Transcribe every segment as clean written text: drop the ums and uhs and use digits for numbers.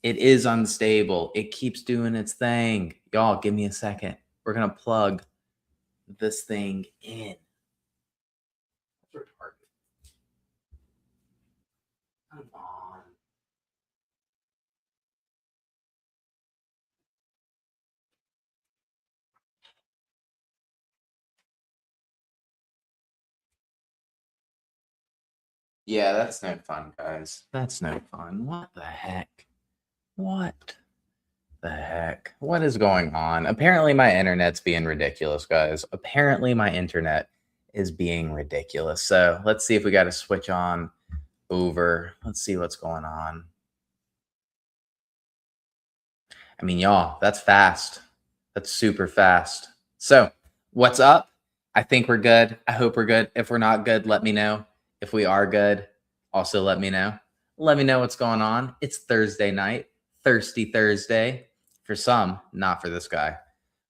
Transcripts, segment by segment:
It is unstable. It keeps doing its thing. Y'all, give me a second. We're going to plug this thing in. Come on. Yeah, that's no fun, guys. That's no fun. What the heck? What the heck? What is going on? Apparently, my internet's being ridiculous, guys. Apparently, my internet is being ridiculous. So let's see if we got to switch on over. Let's see what's going on. I mean, y'all, that's fast. That's super fast. So, what's up? I think we're good. I hope we're good. If we're not good, let me know. If we are good, also let me know. Let me know what's going on. It's Thursday night, Thirsty Thursday. For some, not for this guy.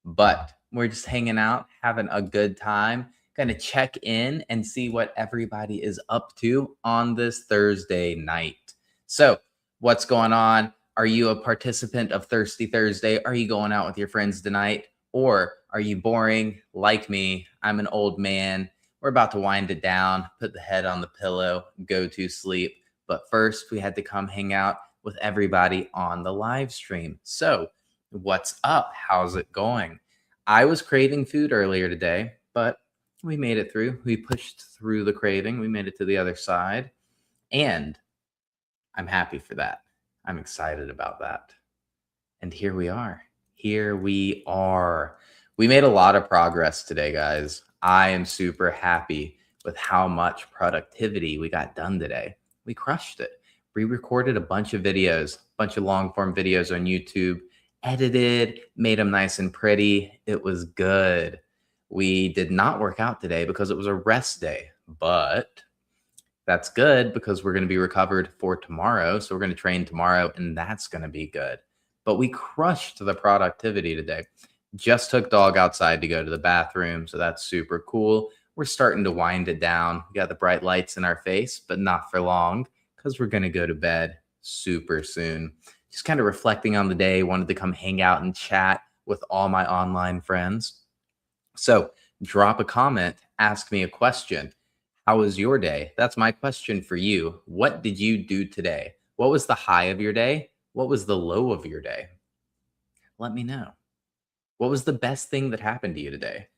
But we're just hanging out, having a good time. Gonna check in and see what everybody is up to on this Thursday night. So, what's going on? Are you a participant of Thirsty Thursday? Are you going out with your friends tonight? Or are you boring like me? I'm an old man. We're about to wind it down, put the head on the pillow, go to sleep. But first, we had to come hang out with everybody on the live stream. So, what's up? How's it going? I was craving food earlier today, but we made it through. We pushed through the craving. We made it to the other side. And I'm happy for that. I'm excited about that. And here we are. Here we are. We made a lot of progress today, guys. I am super happy with how much productivity we got done today. We crushed it. We recorded a bunch of videos, a bunch of long form videos on YouTube, edited, made them nice and pretty. It was good. We did not work out today because it was a rest day, but that's good because we're going to be recovered for tomorrow. So we're going to train tomorrow, and that's going to be good. But we crushed the productivity today. Just took dog outside to go to the bathroom. So that's super cool. We're starting to wind it down. We got the bright lights in our face, but not for long because we're going to go to bed super soon. Just kind of reflecting on the day, wanted to come hang out and chat with all my online friends. So drop a comment, ask me a question. How was your day? That's my question for you. What did you do today? What was the high of your day? What was the low of your day? Let me know. What was the best thing that happened to you today?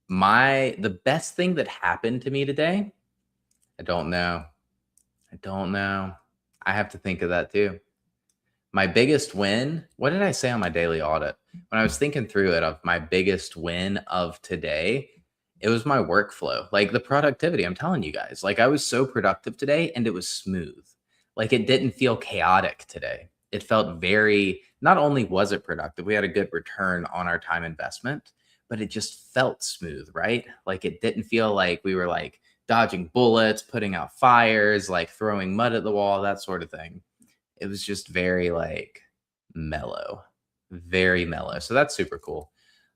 The best thing that happened to me today? I don't know. I don't know. I have to think of that too. My biggest win, what did I say on my daily audit? When I was thinking through it of my biggest win of today, it was my workflow, like the productivity. I'm telling you guys, like I was so productive today and it was smooth. Like it didn't feel chaotic today. It felt very, not only was it productive, we had a good return on our time investment, but it just felt smooth, right? Like it didn't feel like we were like dodging bullets, putting out fires, like throwing mud at the wall, that sort of thing. It was just very like mellow, very mellow. So that's super cool.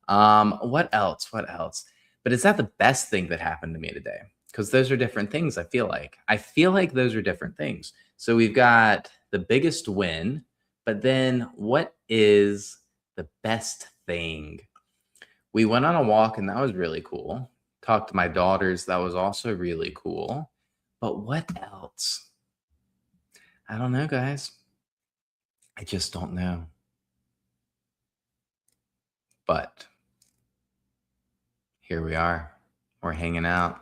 What else? What else? But is that the best thing that happened to me today? Because those are different things, I feel like. I feel like those are different things. So we've got the biggest win, but then what is the best thing? We went on a walk and that was really cool. Talked to my daughters, that was also really cool. But what else? I don't know, guys. I just don't know. But here we are. We're hanging out.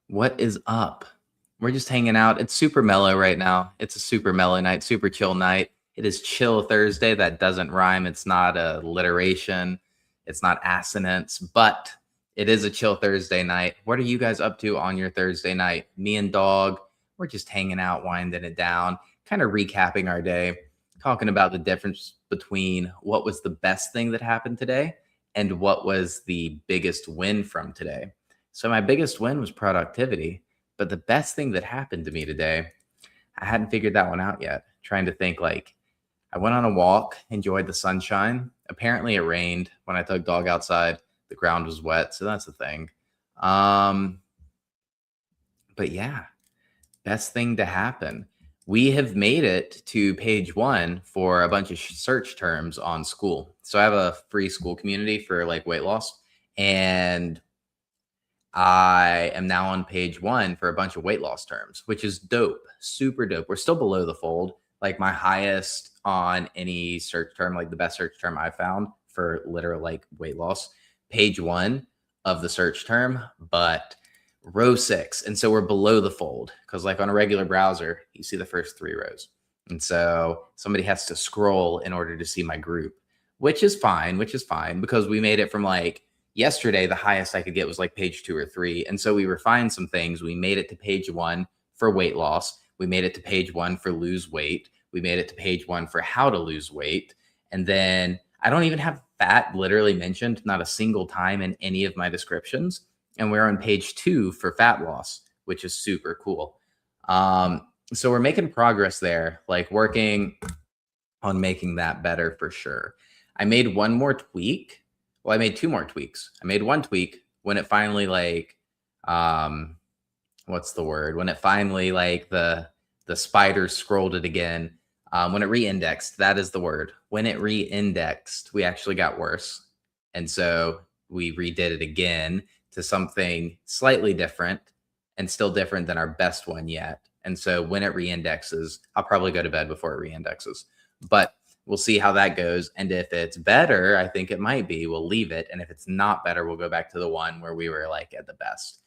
What is up? We're just hanging out. It's super mellow right now. It's a super mellow night, super chill night. It is Chill Thursday. That doesn't rhyme. It's not alliteration. It's not assonance, but it is a Chill Thursday night. What are you guys up to on your Thursday night? Me and dog, we're just hanging out, winding it down, kind of recapping our day, talking about the difference between what was the best thing that happened today and what was the biggest win from today. So my biggest win was productivity, but the best thing that happened to me today, I hadn't figured that one out yet. Trying to think like I went on a walk, enjoyed the sunshine. Apparently it rained when I took dog outside. The ground was wet, so that's the thing. Um But yeah, best thing to happen. We have made it to page 1 for a bunch of search terms on school. So I have a free school community for like weight loss, and I am now on page 1 for a bunch of weight loss terms, which is dope, super dope. We're still below the fold. Like my highest on any search term, like the best search term I found for literal like weight loss, page 1 of the search term, but row 6. And so we're below the fold because like on a regular browser, you see the first 3 rows. And so somebody has to scroll in order to see my group, which is fine, because we made it from like yesterday, the highest I could get was like page 2 or 3. And so we refined some things. We made it to page 1 for weight loss. We made it to page 1 for lose weight. We made it to page 1 for how to lose weight. And then I don't even have fat literally mentioned, not a single time in any of my descriptions. And we're on page 2 for fat loss, which is super cool. So we're making progress there, like working on making that better for sure. I made one more tweak. Well, I made 2 more tweaks. I made one tweak when it finally like, what's the word? When it finally like the spider scrolled it again. When it re-indexed, that is the word. When it re-indexed, we actually got worse. And so we redid it again to something slightly different and still different than our best one yet. And so when it re-indexes, I'll probably go to bed before it re-indexes. But we'll see how that goes. And if it's better, I think it might be, we'll leave it. And if it's not better, we'll go back to the one where we were like at the best.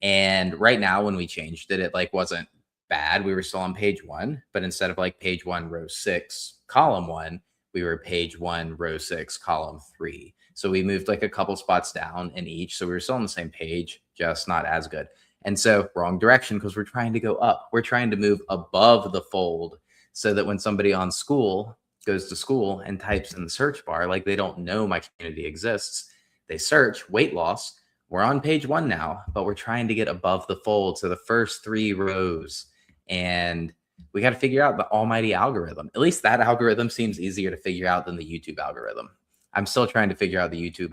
And right now, when we changed it, it like wasn't bad. We were still on page 1, but instead of like page 1, row 6, column 1, we were page 1, row 6, column 3. So we moved like a couple spots down in each. So we were still on the same page, just not as good. And so wrong direction because we're trying to go up. We're trying to move above the fold so that when somebody on school goes to school and types in the search bar, like they don't know my community exists, they search weight loss. We're on page 1 now, but we're trying to get above the fold. So the first 3 rows, and we got to figure out the almighty algorithm. At least that algorithm seems easier to figure out than the YouTube algorithm. I'm still trying to figure out the YouTube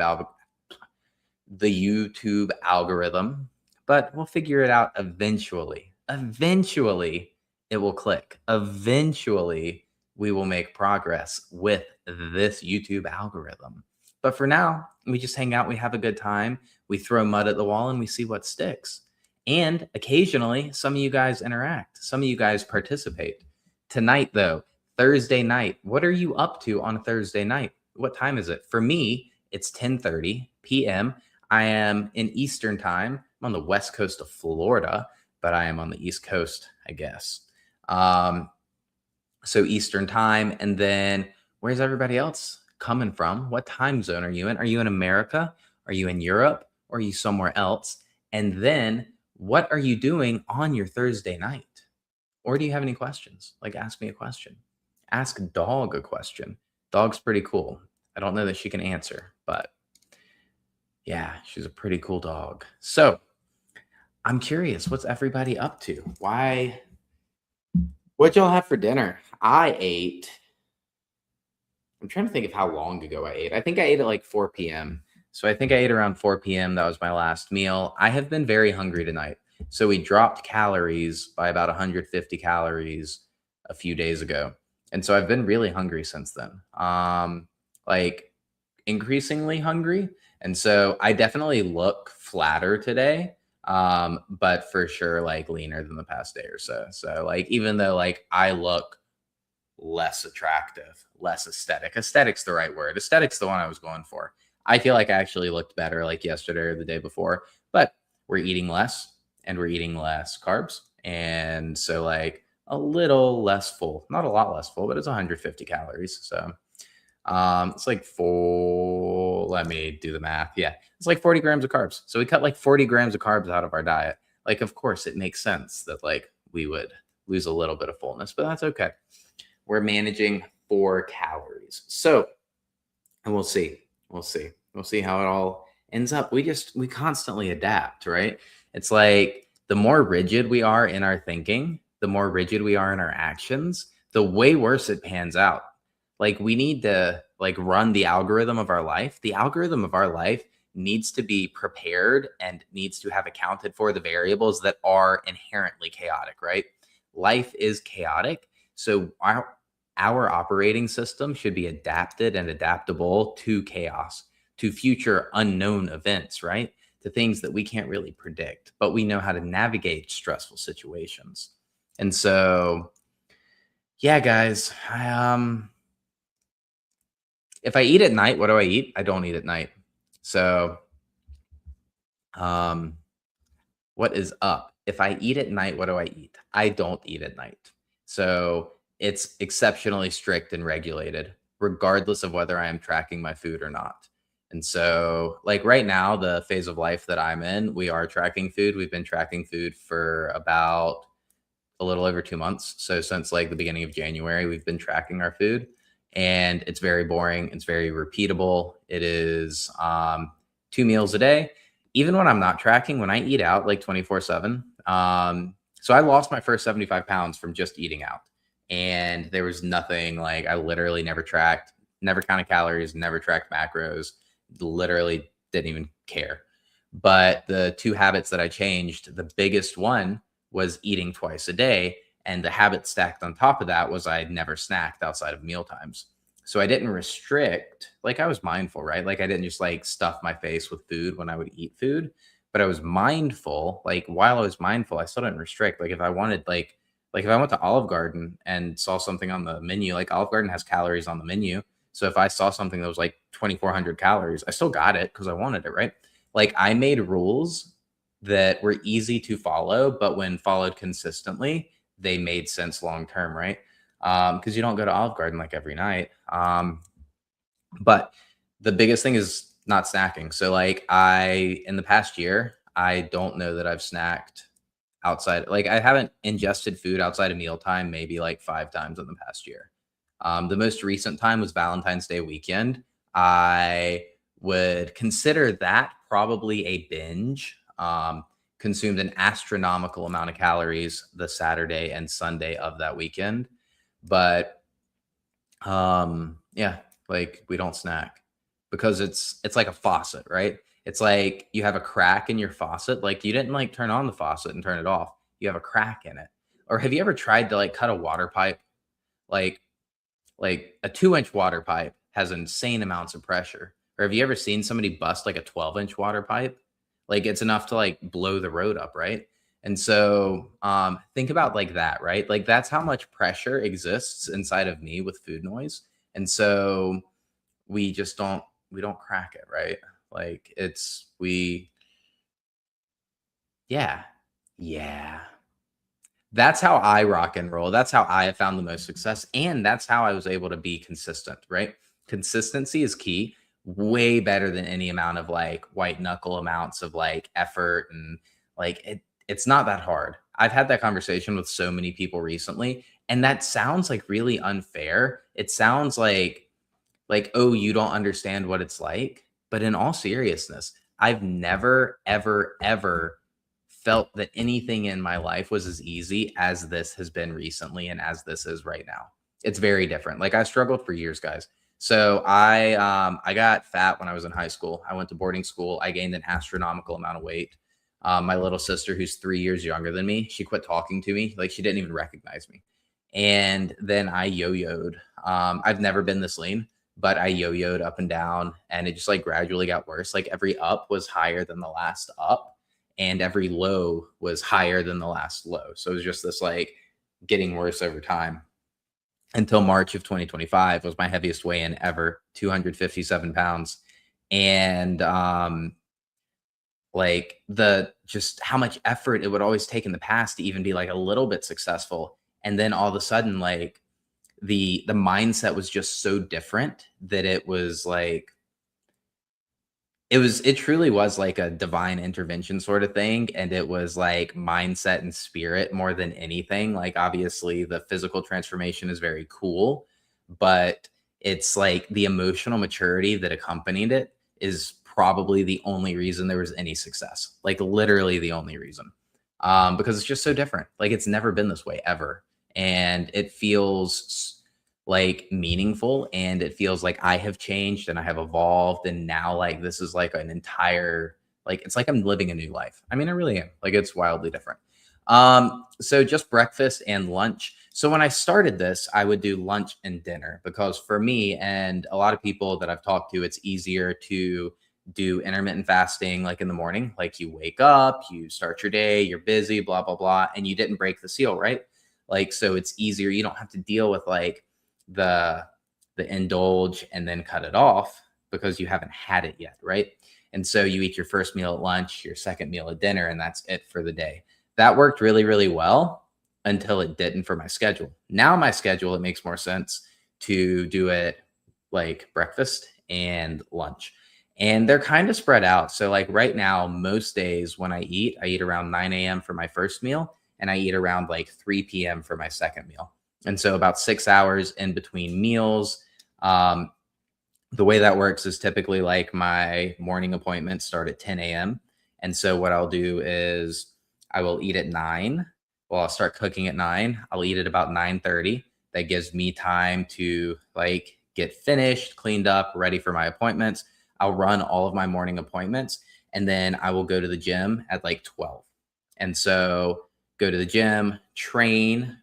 algorithm, but we'll figure it out eventually. Eventually, it will click. Eventually, we will make progress with this YouTube algorithm. But for now, we just hang out, we have a good time, we throw mud at the wall, and we see what sticks. And occasionally, some of you guys interact, some of you guys participate. Tonight, though, Thursday night, what are you up to on a Thursday night? What time is it? For me, it's 10:30 p.m. I am in Eastern time. I'm on the west coast of Florida, but I am on the East Coast, I guess. So Eastern time. And then where's everybody else coming from? What time zone are you in? Are you in America? Are you in Europe? Or are you somewhere else? And then what are you doing on your Thursday night? Or do you have any questions? Like ask me a question. Ask Dog a question. Dog's pretty cool. I don't know that she can answer, but yeah, she's a pretty cool dog. So I'm curious, what's everybody up to? What'd y'all have for dinner? I'm trying to think of how long ago I ate. I think I ate at like 4 p.m. So I think I ate around 4 p.m. That was my last meal. I have been very hungry tonight. So we dropped calories by about 150 calories a few days ago. And so I've been really hungry since then. Like increasingly hungry. And so I definitely look flatter today. But for sure like leaner than the past day or so. So like even though like I look less attractive, less aesthetic. Aesthetic's the right word. Aesthetic's the one I was going for. I feel like I actually looked better like yesterday or the day before, but we're eating less and we're eating less carbs. And so like a little less full, not a lot less full, but it's 150 calories. So it's like let me do the math. Yeah. It's like 40 grams of carbs. So we cut like 40 grams of carbs out of our diet. Like, of course it makes sense that like we would lose a little bit of fullness, but that's okay. We're managing 4 calories. So, and we'll see how it all ends up. We constantly adapt, right? It's like the more rigid we are in our thinking, the more rigid we are in our actions, the way worse it pans out. Like we need to like run the algorithm of our life. The algorithm of our life needs to be prepared and needs to have accounted for the variables that are inherently chaotic, right? Life is chaotic. So our operating system should be adapted and adaptable to chaos, to future unknown events, right? To things that we can't really predict, but we know how to navigate stressful situations. And so, yeah, guys, if I eat at night, what do I eat? I don't eat at night. So, um, what is up? If I eat at night, what do I eat? I don't eat at night. So it's exceptionally strict and regulated, regardless of whether I am tracking my food or not. And so, like right now, the phase of life that I'm in, we are tracking food. We've been tracking food for about a little over 2 months. So since like the beginning of January, we've been tracking our food, and it's very boring. It's very repeatable. It is 2 meals a day. Even when I'm not tracking, when I eat out like 24/7. So I lost my first 75 pounds from just eating out, and there was nothing like I literally never tracked, never counted calories, never tracked macros, literally didn't even care. But the two habits that I changed, the biggest one was eating twice a day. And the habit stacked on top of that was I never snacked outside of meal times. So I didn't restrict, like I was mindful, right? Like I didn't just like stuff my face with food when I would eat food, but I was mindful. Like while I was mindful, I still didn't restrict. Like if I wanted, like if I went to Olive Garden and saw something on the menu, like Olive Garden has calories on the menu. So if I saw something that was like 2,400 calories, I still got it because I wanted it, right? Like I made rules that were easy to follow, but when followed consistently, they made sense long term, right? Because you don't go to Olive Garden like every night. But the biggest thing is not snacking. So like in the past year, I don't know that I've snacked outside. Like I haven't ingested food outside of mealtime maybe like 5 times in the past year. The most recent time was Valentine's Day weekend. I would consider that probably a binge. Consumed an astronomical amount of calories the Saturday and Sunday of that weekend. But yeah, like we don't snack because it's like a faucet, right? It's like you have a crack in your faucet. Like you didn't like turn on the faucet and turn it off. You have a crack in it. Or have you ever tried to like cut a water pipe? Like like a 2-inch water pipe has insane amounts of pressure. Or have you ever seen somebody bust like a 12-inch water pipe? Like it's enough to like blow the road up, right? And so think about like that, right? Like that's how much pressure exists inside of me with food noise. And so we just don't crack it, right? Like yeah. Yeah. That's how I rock and roll. That's how I have found the most success. And that's how I was able to be consistent, right? Consistency is key, way better than any amount of like white knuckle amounts of like effort. And like it's not that hard. I've had that conversation with so many people recently. And that sounds like really unfair. It sounds like, oh, you don't understand what it's like. But in all seriousness, I've never, ever, ever felt that anything in my life was as easy as this has been recently and as this is right now. It's very different. Like I struggled for years, guys. So I got fat when I was in high school. I went to boarding school. I gained an astronomical amount of weight. My little sister, who's 3 years younger than me, she quit talking to me. Like she didn't even recognize me. And then I yo-yoed. I've never been this lean, but I yo-yoed up and down, and it just like gradually got worse. Like every up was higher than the last up, and every low was higher than the last low. So it was just this like getting worse over time until March of 2025 was my heaviest weigh in ever, 257 pounds. And like the just how much effort it would always take in the past to even be like a little bit successful. And then all of a sudden, like the mindset was just so different that it was like it truly was like a divine intervention sort of thing, and it was like mindset and spirit more than anything. Like obviously the physical transformation is very cool, but it's like the emotional maturity that accompanied it is probably the only reason there was any success. Like literally the only reason. Because it's just so different. Like it's never been this way ever. And it feels like meaningful, and it feels like I have changed and I have evolved, and now like this is like an entire, like it's like I'm living a new life. I mean, I really am. Like it's wildly different. So just breakfast and lunch. So when I started this, I would do lunch and dinner because for me and a lot of people that I've talked to, it's easier to do intermittent fasting like in the morning. Like you wake up, you start your day, you're busy, blah, blah, blah, and you didn't break the seal, right? Like so it's easier. You don't have to deal with like the indulge and then cut it off because you haven't had it yet, right? And so you eat your first meal at lunch, your second meal at dinner, and that's it for the day. That worked really, really well until it didn't for my schedule. Now my schedule, it makes more sense to do it like breakfast and lunch. And they're kind of spread out. So like right now, most days when I eat around 9 a.m. for my first meal and I eat around like 3 p.m. for my second meal. And so about 6 hours in between meals. Um, the way that works is typically like my morning appointments start at 10 a.m. And so what I'll do is I will eat at 9. Well, I'll start cooking at 9. I'll eat at about 9:30. That gives me time to like get finished, cleaned up, ready for my appointments. I'll run all of my morning appointments and then I will go to the gym at like 12. And so go to the gym, train,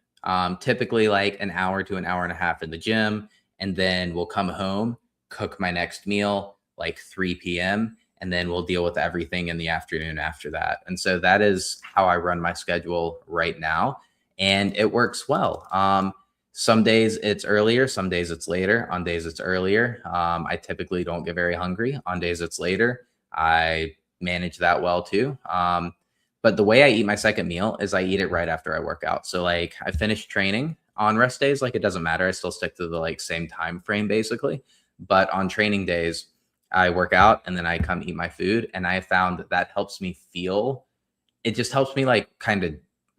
typically like an hour to an hour and a half in the gym, and then we'll come home, cook my next meal like 3 p.m. and then we'll deal with everything in the afternoon after that. And so that is how I run my schedule right now. And it works well. Some days it's earlier, some days it's later. On days it's earlier, I typically don't get very hungry. On days it's later, I manage that well too. But the way I eat my second meal is I eat it right after I work out. So like I finish training on rest days, like it doesn't matter. I still stick to the like same time frame basically. But on training days, I work out and then I come eat my food. And I found that that helps me feel, it just helps me like kind of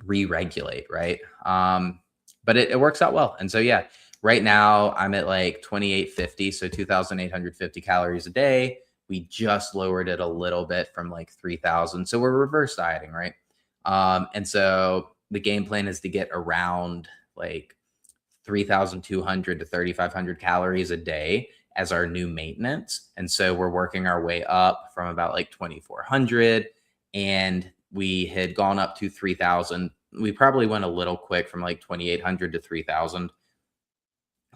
re-regulate, right? But it works out well. And so yeah, right now I'm at like 2850, so 2,850 calories a day. We just lowered it a little bit from like 3,000. So we're reverse dieting, right? And so the game plan is to get around like 3,200 to 3,500 calories a day as our new maintenance. And so we're working our way up from about like 2,400, and we had gone up to 3,000. We probably went a little quick from like 2,800 to 3,000.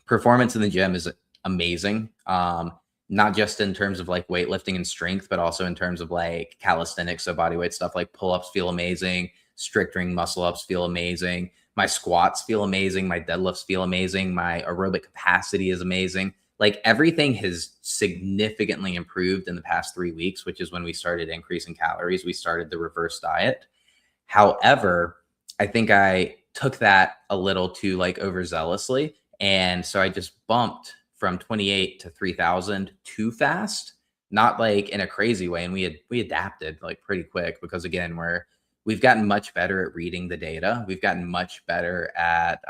Performance in the gym is amazing. Not just in terms of like weightlifting and strength, but also in terms of like calisthenics. So body weight stuff like pull-ups feel amazing. Strict ring muscle ups feel amazing. My squats feel amazing. My deadlifts feel amazing. My aerobic capacity is amazing. Like everything has significantly improved in the past 3 weeks, which is when we started increasing calories. We started the reverse diet. However, I think I took that a little too like overzealously. And so I just bumped from 28 to 3,000 too fast, not like in a crazy way. And we adapted like pretty quick because again, we've gotten much better at reading the data. We've gotten much better at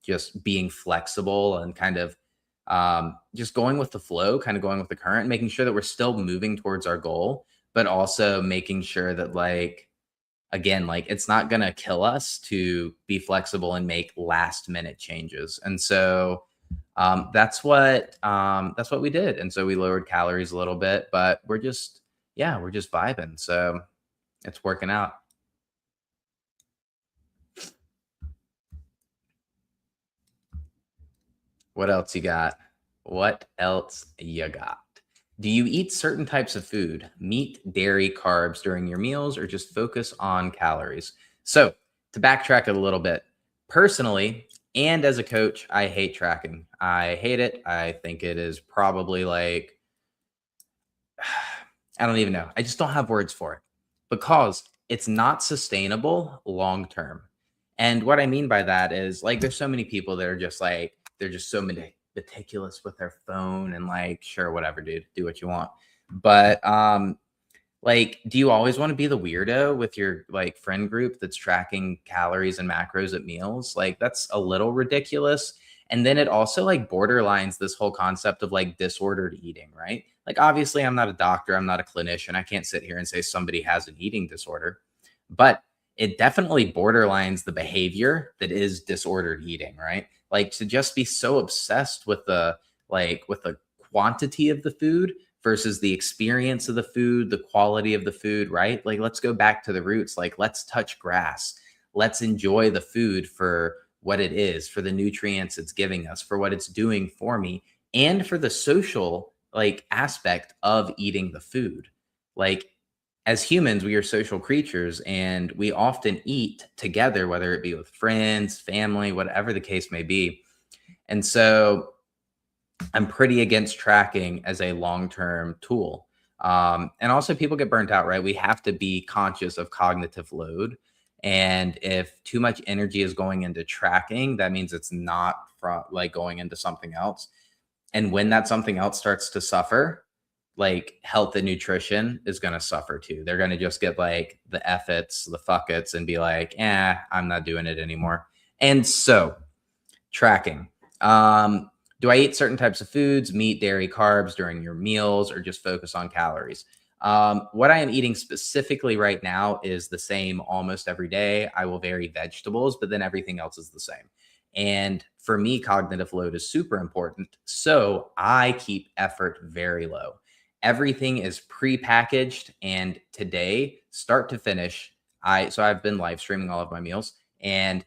just being flexible and kind of just going with the flow, kind of going with the current, making sure that we're still moving towards our goal, but also making sure that like, again, like it's not going to kill us to be flexible and make last minute changes. And so that's what we did. And so we lowered calories a little bit, but we're just vibing. So it's working out. What else you got? What else you got? Do you eat certain types of food, meat, dairy, carbs during your meals, or just focus on calories? So, to backtrack it a little bit, personally, and as a coach, I hate tracking. I hate it. I think it is probably like, I don't even know. I just don't have words for it because it's not sustainable long term. And what I mean by that is like there's so many people that are just like they're just so meticulous with their phone and like sure whatever dude, do what you want. But like do you always want to be the weirdo with your like friend group that's tracking calories and macros at meals? Like that's a little ridiculous. And then it also like borderlines this whole concept of like disordered eating, right? Like obviously I'm not a doctor, I'm not a clinician. I can't sit here and say somebody has an eating disorder. But it definitely borderlines the behavior that is disordered eating, right? Like to just be so obsessed with the quantity of the food versus the experience of the food, the quality of the food, right? Like let's go back to the roots. Like let's touch grass. Let's enjoy the food for what it is, for the nutrients it's giving us, for what it's doing for me, and for the social like aspect of eating the food. Like as humans, we are social creatures and we often eat together, whether it be with friends, family, whatever the case may be. And so I'm pretty against tracking as a long term tool. And also, people get burnt out, right? We have to be conscious of cognitive load. And if too much energy is going into tracking, that means it's not from like going into something else. And when that something else starts to suffer, like health and nutrition is going to suffer too. They're going to just get like the F-its, the fuck its, and be like, I'm not doing it anymore. And so, tracking. Do I eat certain types of foods, meat, dairy, carbs during your meals, or just focus on calories? What I am eating specifically right now is the same almost every day. I will vary vegetables, but then everything else is the same. And for me, cognitive load is super important. So I keep effort very low. Everything is pre-packaged. And today, start to finish, I've been live streaming all of my meals and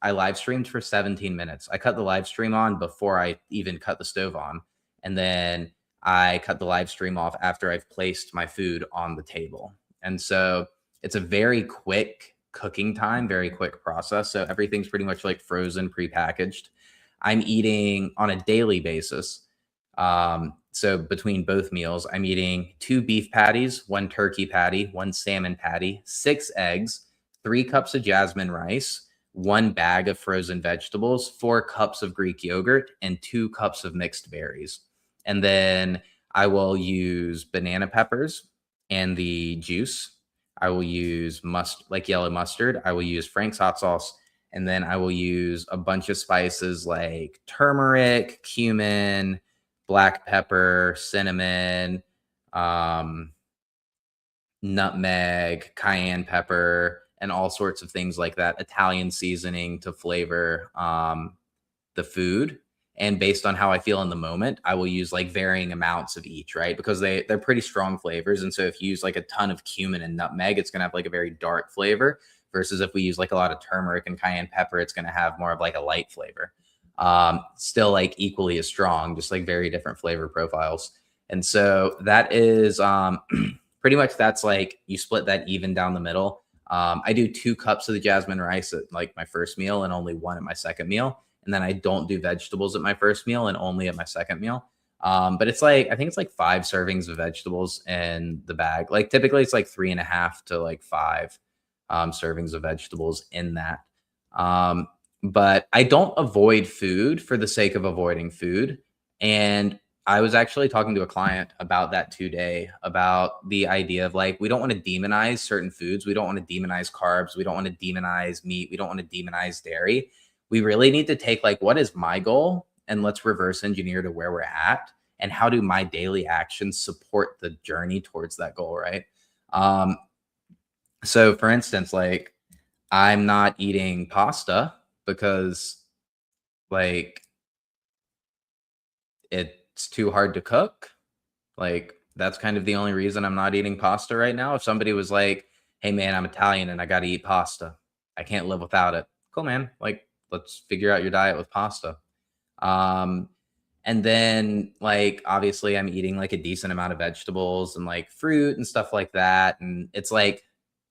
I live streamed for 17 minutes. I cut the live stream on before I even cut the stove on. And then I cut the live stream off after I've placed my food on the table. And so it's a very quick cooking time, very quick process. So everything's pretty much like frozen, prepackaged. I'm eating on a daily basis. So between both meals, I'm eating 2 beef patties, 1 turkey patty, 1 salmon patty, 6 eggs, 3 cups of jasmine rice, 1 bag of frozen vegetables, 4 cups of Greek yogurt, and 2 cups of mixed berries. And then I will use banana peppers and the juice. I will use like yellow mustard. I will use Frank's hot sauce. And then I will use a bunch of spices like turmeric, cumin, black pepper, cinnamon, um, nutmeg, cayenne pepper, and all sorts of things like that. Italian seasoning to flavor the food. And based on how I feel in the moment, I will use like varying amounts of each, right? Because they're pretty strong flavors. And so if you use like a ton of cumin and nutmeg, it's gonna have like a very dark flavor. Versus if we use like a lot of turmeric and cayenne pepper, it's gonna have more of like a light flavor. Still like equally as strong, just like very different flavor profiles. And so that is pretty much that's like you split that even down the middle. I do 2 cups of the jasmine rice at like my first meal and only one at my second meal. And then I don't do vegetables at my first meal and only at my second meal. But it's like, I think it's like 5 servings of vegetables in the bag. Like typically it's like 3.5 to like 5 servings of vegetables in that. But I don't avoid food for the sake of avoiding food. And I was actually talking to a client about that today, about the idea of like, we don't want to demonize certain foods. We don't want to demonize carbs. We don't want to demonize meat. We don't want to demonize dairy. We really need to take like, what is my goal? And let's reverse engineer to where we're at. And how do my daily actions support the journey towards that goal, right? Um, so for instance, like I'm not eating pasta because like it's too hard to cook. Like that's kind of the only reason I'm not eating pasta right now. If somebody was like, "Hey man, I'm Italian and I got to eat pasta. I can't live without it." Cool, man. Like let's figure out your diet with pasta. Um and then like obviously I'm eating like a decent amount of vegetables and like fruit and stuff like that and it's like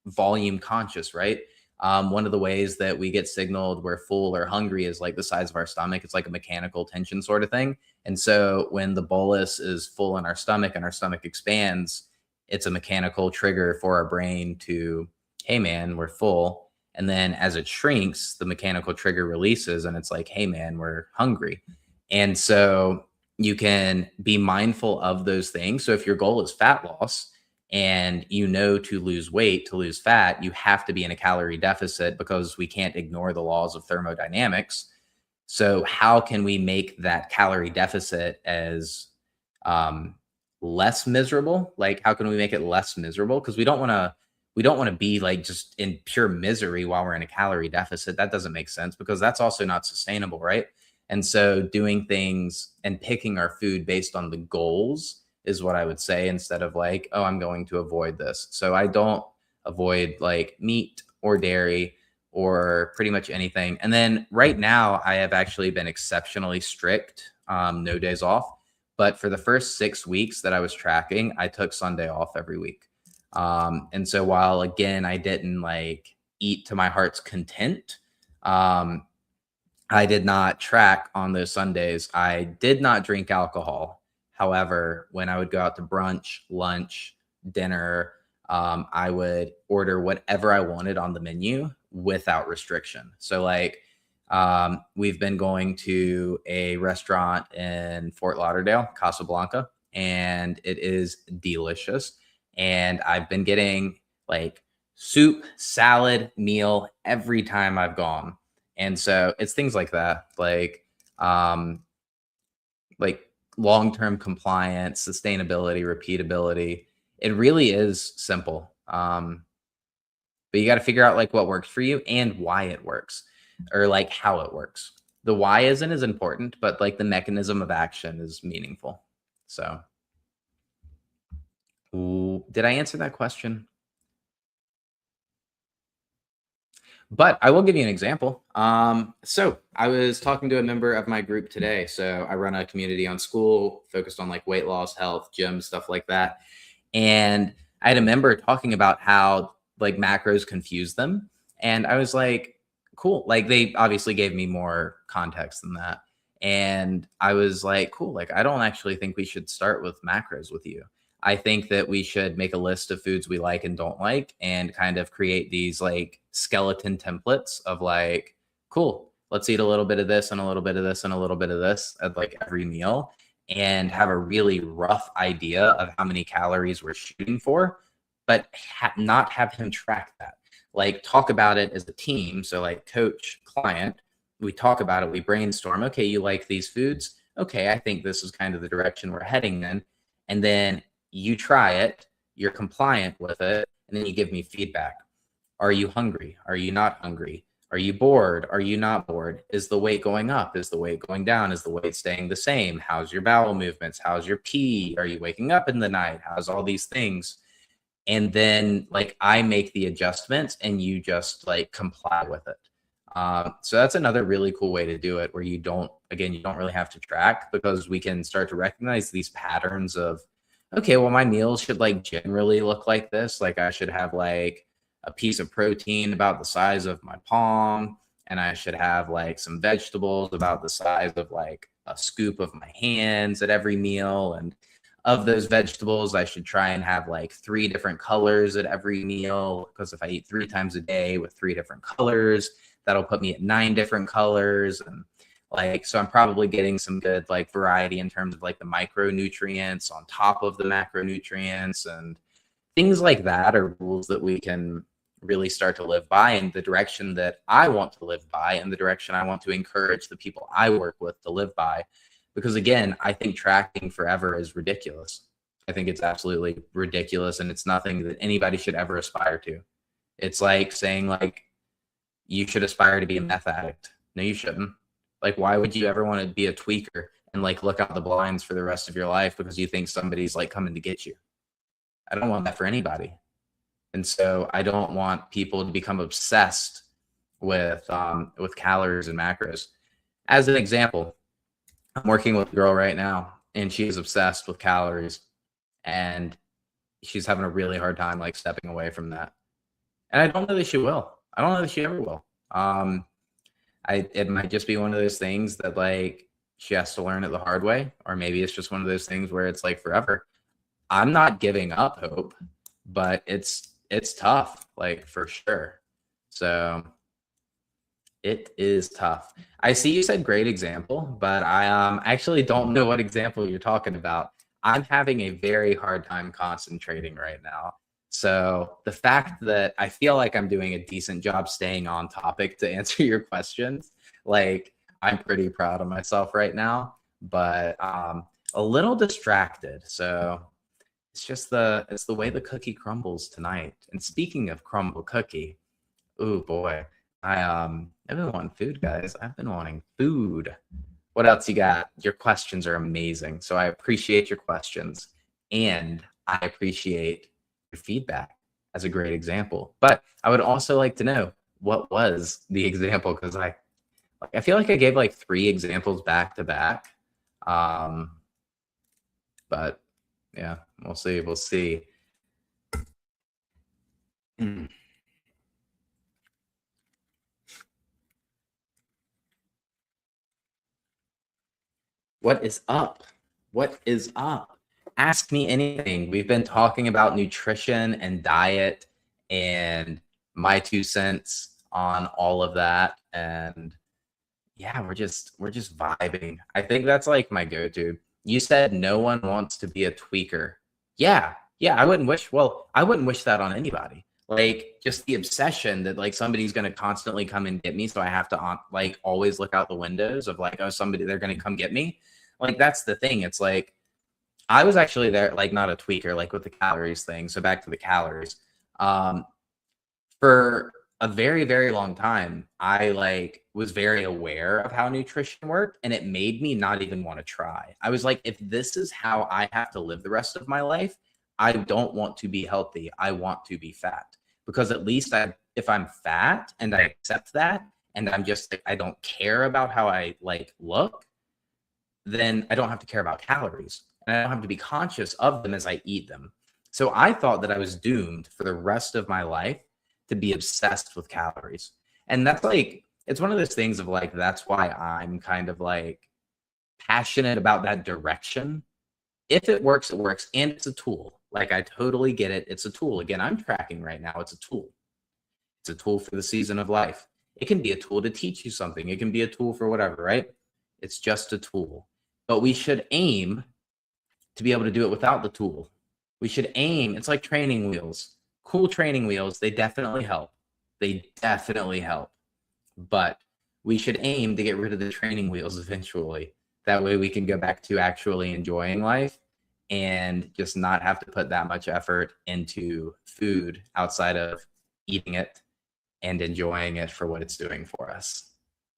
volume conscious, right? One of the ways that we get signaled we're full or hungry is like the size of our stomach. It's like a mechanical tension sort of thing. And so when the bolus is full in our stomach and our stomach expands, it's a mechanical trigger for our brain to, hey man, we're full. And then as it shrinks, the mechanical trigger releases and it's like, hey man, we're hungry. And so you can be mindful of those things. So if your goal is fat loss, and you know to lose weight, to lose fat, you have to be in a calorie deficit because we can't ignore the laws of thermodynamics. So, how can we make that calorie deficit as less miserable? Like, how can we make it less miserable? Because we don't want to. we don't want to be like just in pure misery while we're in a calorie deficit. That doesn't make sense because that's also not sustainable, right? And so doing things and picking our food based on the goals is what I would say, instead of like, oh, I'm going to avoid this. So I don't avoid like meat or dairy or pretty much anything. And then right now, I have actually been exceptionally strict, no days off. But for the first 6 weeks that I was tracking, I took Sunday off every week. And so while again, I didn't like eat to my heart's content, um, I did not track on those Sundays. I did not drink alcohol. However, when I would go out to brunch, lunch, dinner, I would order whatever I wanted on the menu without restriction. So, like, we've been going to a restaurant in Fort Lauderdale, Casablanca, and it is delicious. And I've been getting like soup, salad, meal every time I've gone. And so it's things um, like long-term compliance, sustainability, repeatability. It really is simple. But you got to figure out like what works for you and why it works, or like how it works. The why isn't as important, but like the mechanism of action is meaningful. So, ooh, did I answer that question? But I will give you an example. So I was talking to a member of my group today. So I run a community on school focused on like weight loss, health, gym, stuff like that. And I had a member talking about how like macros confuse them. And I was like, cool. Like they obviously gave me more context than that. And I was like, cool. Like I don't actually think we should start with macros with you. I think that we should make a list of foods we like and don't like and kind of create these like skeleton templates of like, cool, let's eat a little bit of this and a little bit of this and a little bit of this at like every meal, and have a really rough idea of how many calories we're shooting for, but not have him track that. Like talk about it as a team. So like coach, client, we talk about it, we brainstorm. Okay, you like these foods? Okay, I think this is kind of the direction we're heading in. And then you try it, you're compliant with it, and then you give me feedback. Are you hungry? Are you not hungry? Are you bored? Are you not bored? Is the weight going up? Is the weight going down? Is the weight staying the same? How's your bowel movements? How's your pee? Are you waking up in the night? How's all these things? And then like I make the adjustments and you just like comply with it. So that's another really cool way to do it, where you don't, again, you don't really have to track, because we can start to recognize these patterns of, okay, well, my meals should like generally look like this. Like I should have like a piece of protein about the size of my palm, and I should have like some vegetables about the size of like a scoop of my hands at every meal. And of those vegetables, I should try and have like 3 different colors at every meal, because if I eat 3 times a day with 3 different colors, that'll put me at 9 different colors. And like, so I'm probably getting some good like variety in terms of like the micronutrients on top of the macronutrients, and things like that are rules that we can really start to live by, in the direction that I want to live by, and the direction I want to encourage the people I work with to live by. Because again, I think tracking forever is ridiculous. I think it's absolutely ridiculous, and it's nothing that anybody should ever aspire to. It's like saying like you should aspire to be a meth addict. No, you shouldn't. Like, why would you ever want to be a tweaker and like look out the blinds for the rest of your life because you think somebody's like coming to get you? I don't want that for anybody. And so I don't want people to become obsessed with calories and macros. As an example, I'm working with a girl right now, and she's obsessed with calories, and she's having a really hard time like stepping away from that. And I don't know that she will. I don't know that she ever will. It might just be one of those things that like she has to learn it the hard way, or maybe it's just one of those things where it's like forever. I'm not giving up hope, but it's tough, like for sure. So it is tough. I see you said great example, but I actually don't know what example you're talking about. I'm having a very hard time concentrating right now. So the fact that I feel like I'm doing a decent job staying on topic to answer your questions, like I'm pretty proud of myself right now, but a little distracted. So it's the way the cookie crumbles tonight. And speaking of crumble cookie, oh boy, I've been wanting food, guys. I've been wanting food. What else you got? Your questions are amazing. So I appreciate your questions and I appreciate your feedback as a great example. But I would also like to know what was the example because I feel like I gave like 3 examples back to back. But yeah, we'll see. We'll see. Hmm. What is up? What is up? Ask me anything. We've been talking about nutrition and diet and my 2 cents on all of that. And yeah, we're just vibing. I think that's like my go-to. You said no one wants to be a tweaker. Yeah, yeah, I wouldn't wish that on anybody. Like just the obsession that like somebody's gonna constantly come and get me, so I have to like always look out the windows of like, oh, somebody they're gonna come get me. Like that's the thing. It's like I was actually there, like not a tweaker, like with the calories thing. So back to the calories. Um, for a very very long time I like was very aware of how nutrition worked and it made me not even want to try. I was like, if this is how I have to live the rest of my life, I don't want to be healthy, I want to be fat. Because at least I if I'm fat and I accept that and I'm just like, I don't care about how I like look, then I don't have to care about calories and I don't have to be conscious of them as I eat them. So I thought that I was doomed for the rest of my life to be obsessed with calories. And that's like, it's one of those things of like, that's why I'm kind of like passionate about that direction. If it works, it works. And it's a tool. Like, I totally get it. It's a tool. Again, I'm tracking right now. It's a tool. It's a tool for the season of life. It can be a tool to teach you something. It can be a tool for whatever, right? It's just a tool. But we should aim to be able to do it without the tool. We should aim. It's like training wheels. Cool training wheels, they definitely help. They definitely help. But we should aim to get rid of the training wheels eventually. That way we can go back to actually enjoying life and just not have to put that much effort into food outside of eating it and enjoying it for what it's doing for us.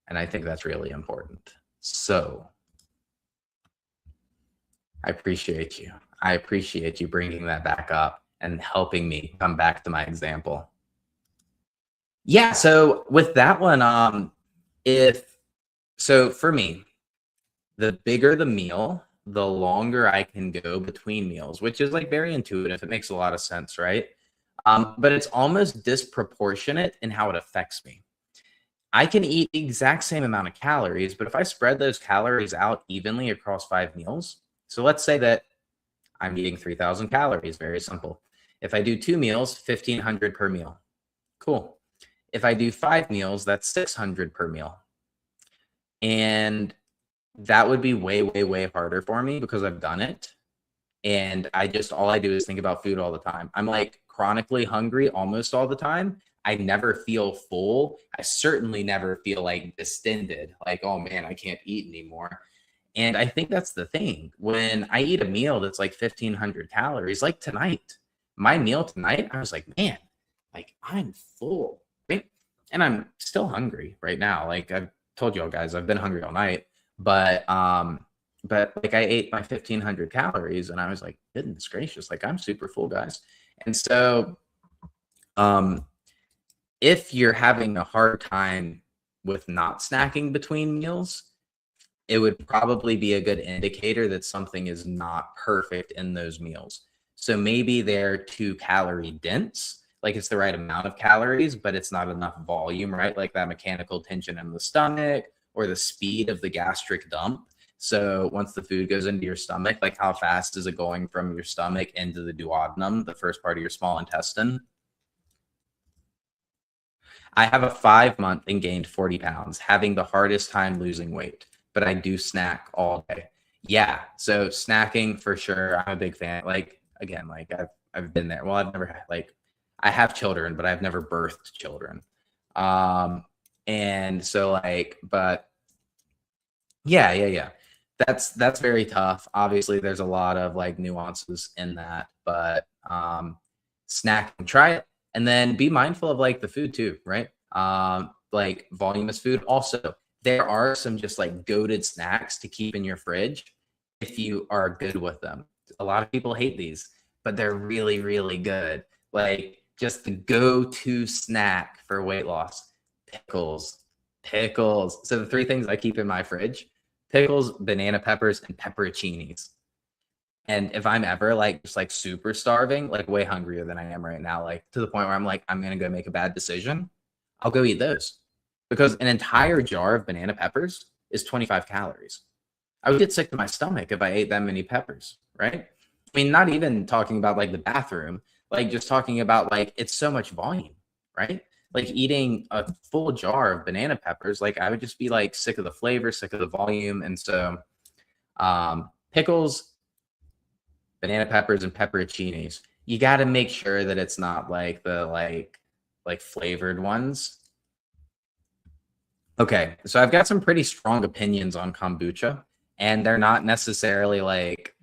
And I think that's really important. So I appreciate you. I appreciate you bringing that back up and helping me come back to my example. Yeah, so with that one, if so for me, the bigger the meal, the longer I can go between meals, which is like very intuitive. It makes a lot of sense, right? But it's almost disproportionate in how it affects me. I can eat the exact same amount of calories, but if I spread those calories out evenly across 5 meals, so let's say that I'm eating 3,000 calories, very simple. If I do 2 meals, 1,500 per meal. Cool. If I do 5 meals, that's 600 per meal. And that would be way, way, way harder for me because I've done it. And all I do is think about food all the time. I'm like chronically hungry almost all the time. I never feel full. I certainly never feel like distended, like, oh man, I can't eat anymore. And I think that's the thing. When I eat a meal that's like 1,500 calories, like tonight, my meal tonight, I was like, man, like I'm full, right? And I'm still hungry right now. Like I've told you all guys, I've been hungry all night, but like I ate my 1,500 calories and I was like, goodness gracious, like I'm super full, guys. And so, um, if you're having a hard time with not snacking between meals, it would probably be a good indicator that something is not perfect in those meals. So maybe they're too calorie dense, like it's the right amount of calories, but it's not enough volume, right? Like that mechanical tension in the stomach or the speed of the gastric dump. So once the food goes into your stomach, like how fast is it going from your stomach into the duodenum, the first part of your small intestine? I have a 5 month and gained 40 pounds, having the hardest time losing weight, but I do snack all day. Yeah. So snacking for sure. I'm a big fan. Like again, like I've been there. Well, I've never had like I have children, but I've never birthed children. Um, and so like, but yeah, yeah, yeah. That's very tough. Obviously, there's a lot of like nuances in that, but snack and try it, and then be mindful of like the food too, right? Like voluminous food. Also, there are some just like goaded snacks to keep in your fridge if you are good with them. A lot of people hate these, but they're really, really good. Like just the go-to snack for weight loss: pickles, pickles. So the three things I keep in my fridge: pickles, banana peppers, and pepperoncinis. And if I'm ever like just like super starving, like way hungrier than I am right now, like to the point where I'm like, I'm gonna go make a bad decision, I'll go eat those. Because an entire jar of banana peppers is 25 calories. I would get sick to my stomach if I ate that many peppers, right? I mean, not even talking about like the bathroom, like just talking about like it's so much volume, right? Like eating a full jar of banana peppers, like I would just be like sick of the flavor, sick of the volume. And so pickles, banana peppers, and pepperoncinis. You got to make sure that it's not like the like flavored ones. Okay, so I've got some pretty strong opinions on kombucha, and they're not necessarily like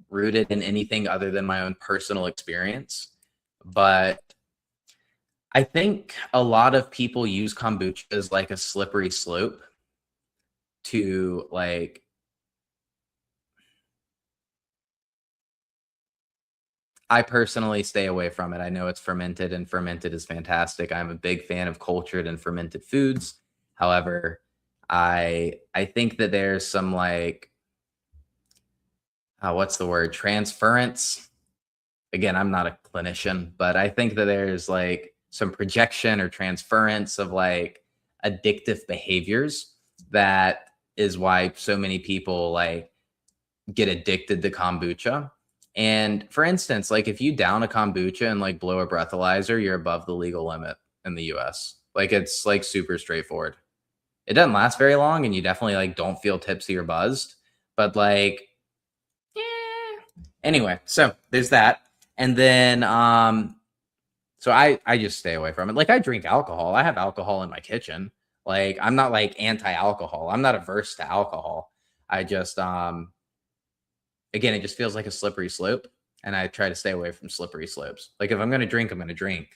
rooted in anything other than my own personal experience. But I think a lot of people use kombucha as like a slippery slope to like I personally stay away from it. I know it's fermented and fermented is fantastic. I'm a big fan of cultured and fermented foods. However, I think that there's some like what's the word? Transference. Again, I'm not a clinician, but I think that there's like some projection or transference of like addictive behaviors that is why so many people like get addicted to kombucha. And for instance, like if you down a kombucha and like blow a breathalyzer, you're above the legal limit in the US. Like it's like super straightforward. It doesn't last very long and you definitely like don't feel tipsy or buzzed, but like anyway, so there's that. And then so I just stay away from it. Like I drink alcohol. I have alcohol in my kitchen. Like I'm not like anti-alcohol. I'm not averse to alcohol. I just again, it just feels like a slippery slope. And I try to stay away from slippery slopes. Like if I'm gonna drink, I'm gonna drink.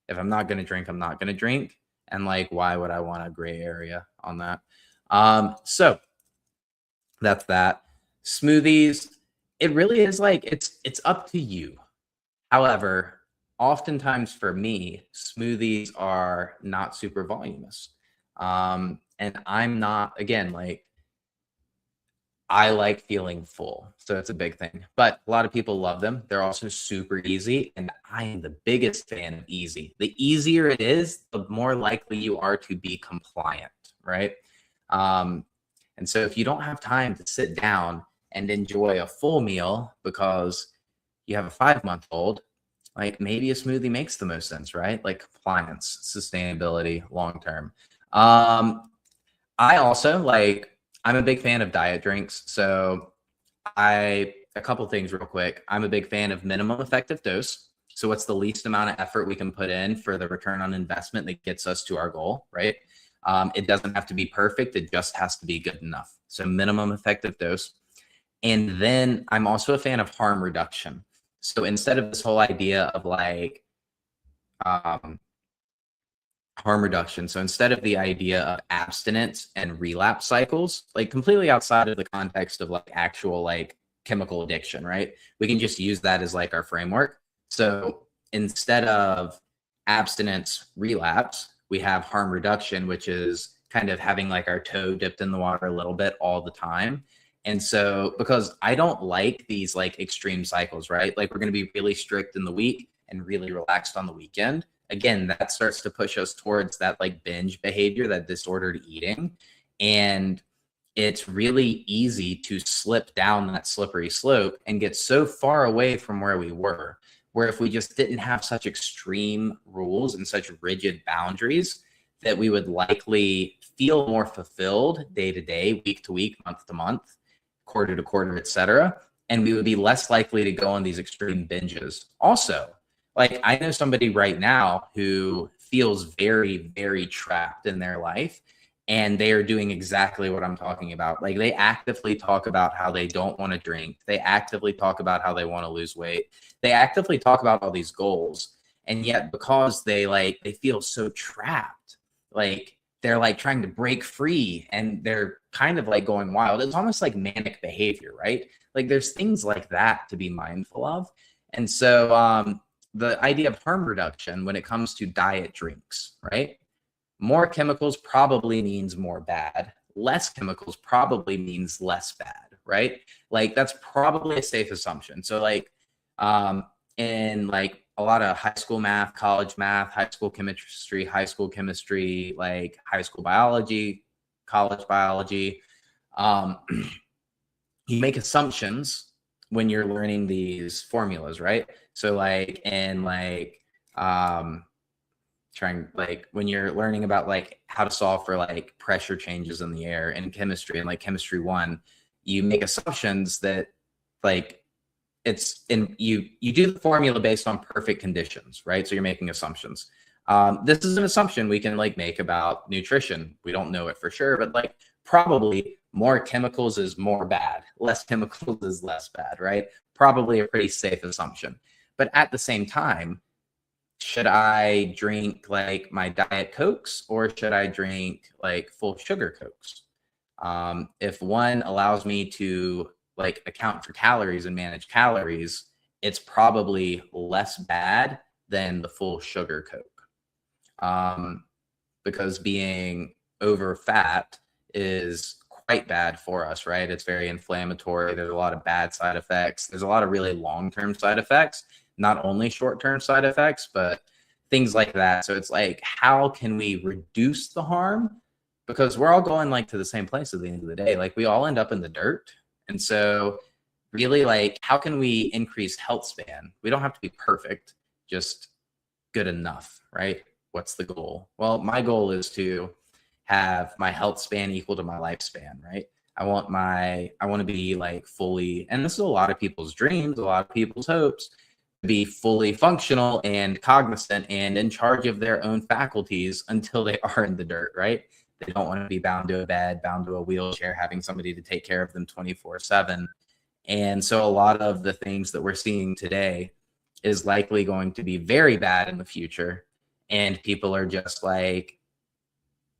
If I'm not gonna drink, I'm not gonna drink. And like, why would I want a gray area on that? So that's that. Smoothies, it really is like it's up to you. However, oftentimes for me, smoothies are not super voluminous. And I'm not, again, like I like feeling full. So it's a big thing. But a lot of people love them. They're also super easy. And I am the biggest fan of easy. The easier it is, the more likely you are to be compliant, right? Um, and so if you don't have time to sit down and enjoy a full meal because you have a 5-month old, like maybe a smoothie makes the most sense, right? Like compliance, sustainability, long term. I also like I'm a big fan of diet drinks. So a couple things real quick. I'm a big fan of minimum effective dose. So what's the least amount of effort we can put in for the return on investment that gets us to our goal, right? It doesn't have to be perfect. It just has to be good enough. So minimum effective dose. And then I'm also a fan of harm reduction. So instead of this whole idea of like um, harm reduction, so instead of the idea of abstinence and relapse cycles, like completely outside of the context of like actual like chemical addiction, right? We can just use that as like our framework. So instead of abstinence, relapse, we have harm reduction, which is kind of having like our toe dipped in the water a little bit all the time. And so, because I don't like these like extreme cycles, right? Like we're going to be really strict in the week and really relaxed on the weekend. Again, that starts to push us towards that like binge behavior, that disordered eating. And it's really easy to slip down that slippery slope and get so far away from where we were. Where if we just didn't have such extreme rules and such rigid boundaries, that we would likely feel more fulfilled day to day, week to week, month to month, quarter to quarter, etc. And we would be less likely to go on these extreme binges. Also, like I know somebody right now who feels very, very trapped in their life. and they are doing exactly what I'm talking about. Like they actively talk about how they don't want to drink. They actively talk about how they want to lose weight. They actively talk about all these goals. And yet because they feel so trapped, like they're like trying to break free and they're kind of like going wild. It's almost like manic behavior, right? Like there's things like that to be mindful of. And so the idea of harm reduction when it comes to diet drinks, right? More chemicals probably means more bad. Less chemicals probably means less bad, right? Like that's probably a safe assumption. So um, in like a lot of high school math, college math, high school chemistry, like high school biology, college biology, um, you make assumptions when you're learning these formulas, right? So like in um, trying like when you're learning about like how to solve for like pressure changes in the air in chemistry and like chemistry one, you make assumptions that like it's in you do the formula based on perfect conditions, right? So you're making assumptions. This is an assumption we can like make about nutrition. We don't know it for sure, but like probably more chemicals is more bad, less chemicals is less bad, right? Probably a pretty safe assumption. But at the same time, should I drink like my diet Cokes or should I drink like full sugar Cokes? If one allows me to like account for calories and manage calories, it's probably less bad than the full sugar Coke. Um, because being over fat is quite bad for us, right? It's very inflammatory. There's a lot of bad side effects. There's a lot of really long-term side effects, not only short-term side effects, but things like that. So it's like, how can we reduce the harm? Because we're all going like to the same place at the end of the day. Like we all end up in the dirt. And so really like, how can we increase health span? We don't have to be perfect, just good enough, right? What's the goal? Well, my goal is to have my health span equal to my lifespan, right? I want to be like fully, and this is a lot of people's dreams, a lot of people's hopes, to be fully functional and cognizant and in charge of their own faculties until they are in the dirt, right? They don't want to be bound to a bed, bound to a wheelchair, having somebody to take care of them 24/7. And so a lot of the things that we're seeing today is likely going to be very bad in the future. And people are just like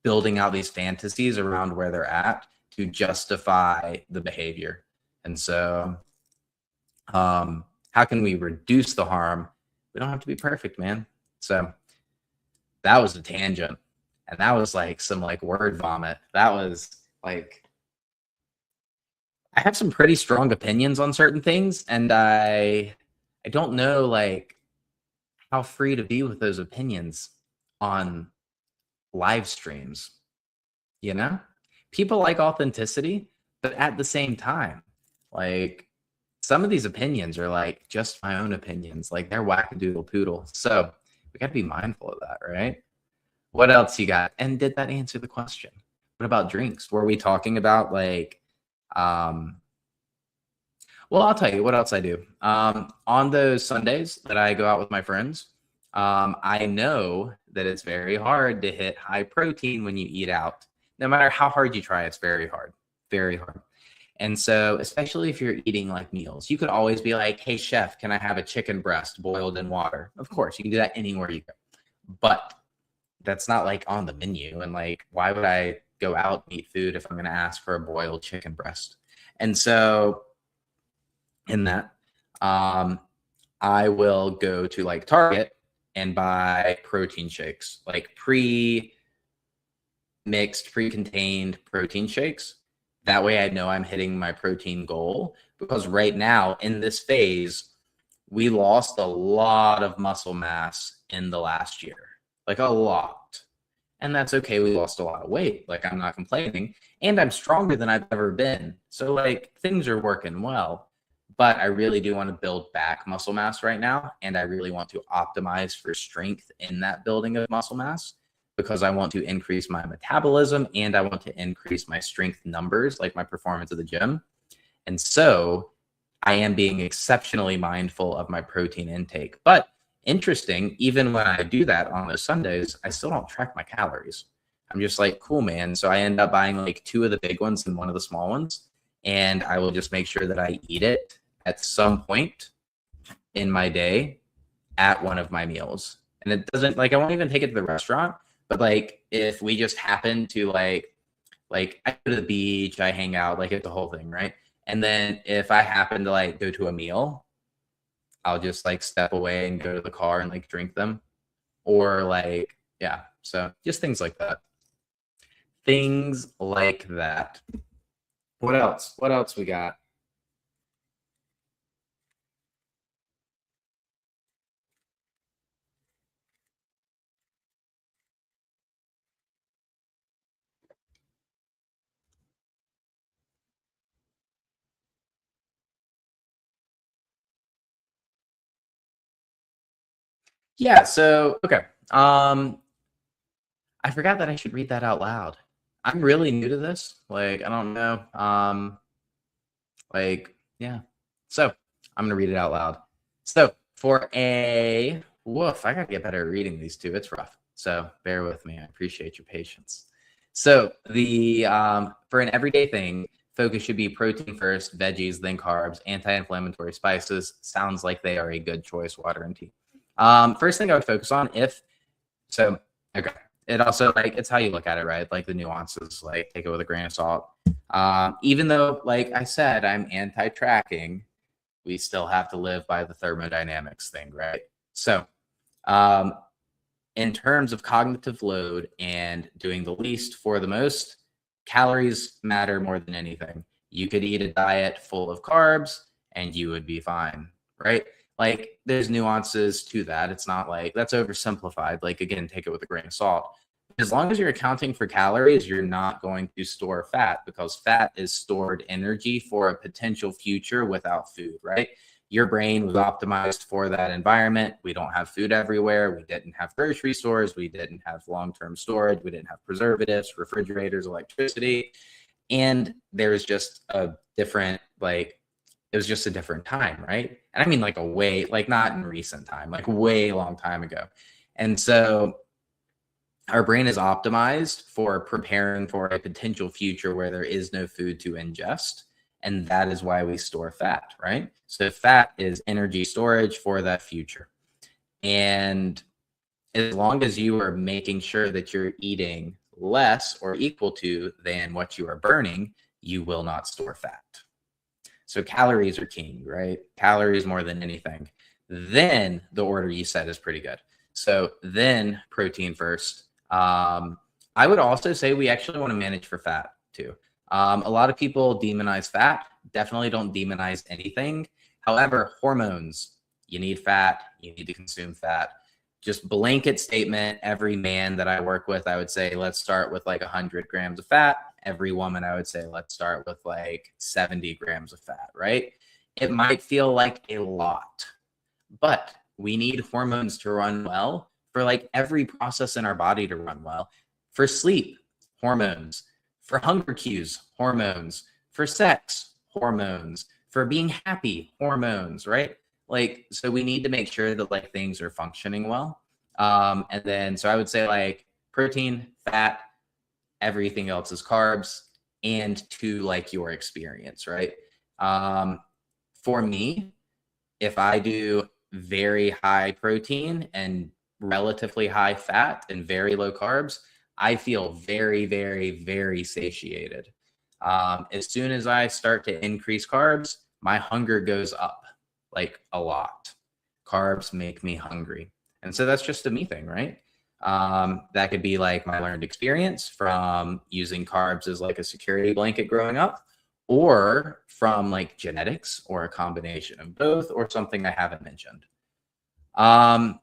building out these fantasies around where they're at to justify the behavior. And so, how can we reduce the harm? We don't have to be perfect, man. So that was a tangent. And that was like some like word vomit. That was like, I have some pretty strong opinions on certain things. And I don't know like how free to be with those opinions on live streams, you know? People like authenticity, but at the same time, like some of these opinions are like just my own opinions, like they're wackadoodle poodle. So we got to be mindful of that, right? What else you got? And did that answer the question? What about drinks? Were we talking about like, um, well, I'll tell you what else I do. On those Sundays that I go out with my friends, I know that it's very hard to hit high protein when you eat out. No matter how hard you try, it's very hard, very hard. And so, especially if you're eating like meals, you could always be like, hey, chef, can I have a chicken breast boiled in water? Of course, you can do that anywhere you go. But that's not like on the menu. And like, why would I go out and eat food if I'm going to ask for a boiled chicken breast? And so, in that, um, I will go to like Target and buy protein shakes, like pre-mixed, pre-contained protein shakes. That way I know I'm hitting my protein goal because right now in this phase, we lost a lot of muscle mass in the last year, like a lot. And that's okay. We lost a lot of weight. Like I'm not complaining. And I'm stronger than I've ever been. So like things are working well. But I really do want to build back muscle mass right now. And I really want to optimize for strength in that building of muscle mass because I want to increase my metabolism and I want to increase my strength numbers, like my performance at the gym. And so I am being exceptionally mindful of my protein intake. But interesting, even when I do that on those Sundays, I still don't track my calories. I'm just like, cool, man. So I end up buying like 2 of the big ones and 1 of the small ones. And I will just make sure that I eat it at some point in my day at one of my meals. And it doesn't like I won't even take it to the restaurant, but like if we just happen to like I go to the beach, I hang out, like it's the whole thing, right? And then if I happen to like go to a meal, I'll just like step away and go to the car and like drink them. Or like, yeah. So just things like that. Things like that. What else? What else we got? Yeah, so okay. I forgot that I should read that out loud. I'm really new to this. Like, I don't know. Yeah. So I'm gonna read it out loud. So for a woof, I gotta get better at reading these two. It's rough. So bear with me. I appreciate your patience. So the for an everyday thing, focus should be protein first, veggies, then carbs, anti-inflammatory spices. Sounds like they are a good choice, water and tea. First thing I would focus on if so okay. It also like it's how you look at it, right? Like the nuances, like take it with a grain of salt. Even though, like I said, I'm anti-tracking, we still have to live by the thermodynamics thing, right? So, um, in terms of cognitive load and doing the least for the most, calories matter more than anything. You could eat a diet full of carbs and you would be fine, right? Like there's nuances to that. It's not like that's oversimplified. Like again, take it with a grain of salt. As long as you're accounting for calories, you're not going to store fat because fat is stored energy for a potential future without food, right? Your brain was optimized for that environment. We don't have food everywhere. We didn't have grocery stores. We didn't have long-term storage. We didn't have preservatives, refrigerators, electricity. And there's just a different, like, it was just a different time, right? And I mean, like, a way, like, not in recent time, like, way long time ago. And so our brain is optimized for preparing for a potential future where there is no food to ingest. And that is why we store fat, right? So fat is energy storage for that future. And as long as you are making sure that you're eating less or equal to than what you are burning, you will not store fat. So calories are king, right? Calories more than anything. Then the order you said is pretty good. So then protein first. I would also say we actually want to manage for fat too. A lot of people demonize fat. Definitely don't demonize anything. However, hormones, you need fat, you need to consume fat. Just blanket statement, every man that I work with, I would say, let's start with like 100 grams of fat. Every woman, I would say, let's start with like 70 grams of fat, right? It might feel like a lot, but we need hormones to run well for like every process in our body to run well. For sleep, hormones. For hunger cues, hormones. For sex, hormones. For being happy, hormones, right? Like, so we need to make sure that like things are functioning well. And then, so I would say like protein, fat, everything else is carbs, and to like your experience, right? Um, for me, if I do very high protein and relatively high fat and very low carbs, I feel very, very, very satiated. As soon as I start to increase carbs, my hunger goes up like a lot. Carbs make me hungry. And so that's just a me thing, right? That could be like my learned experience from using carbs as like a security blanket growing up, or from like genetics, or a combination of both, or something I haven't mentioned. Um,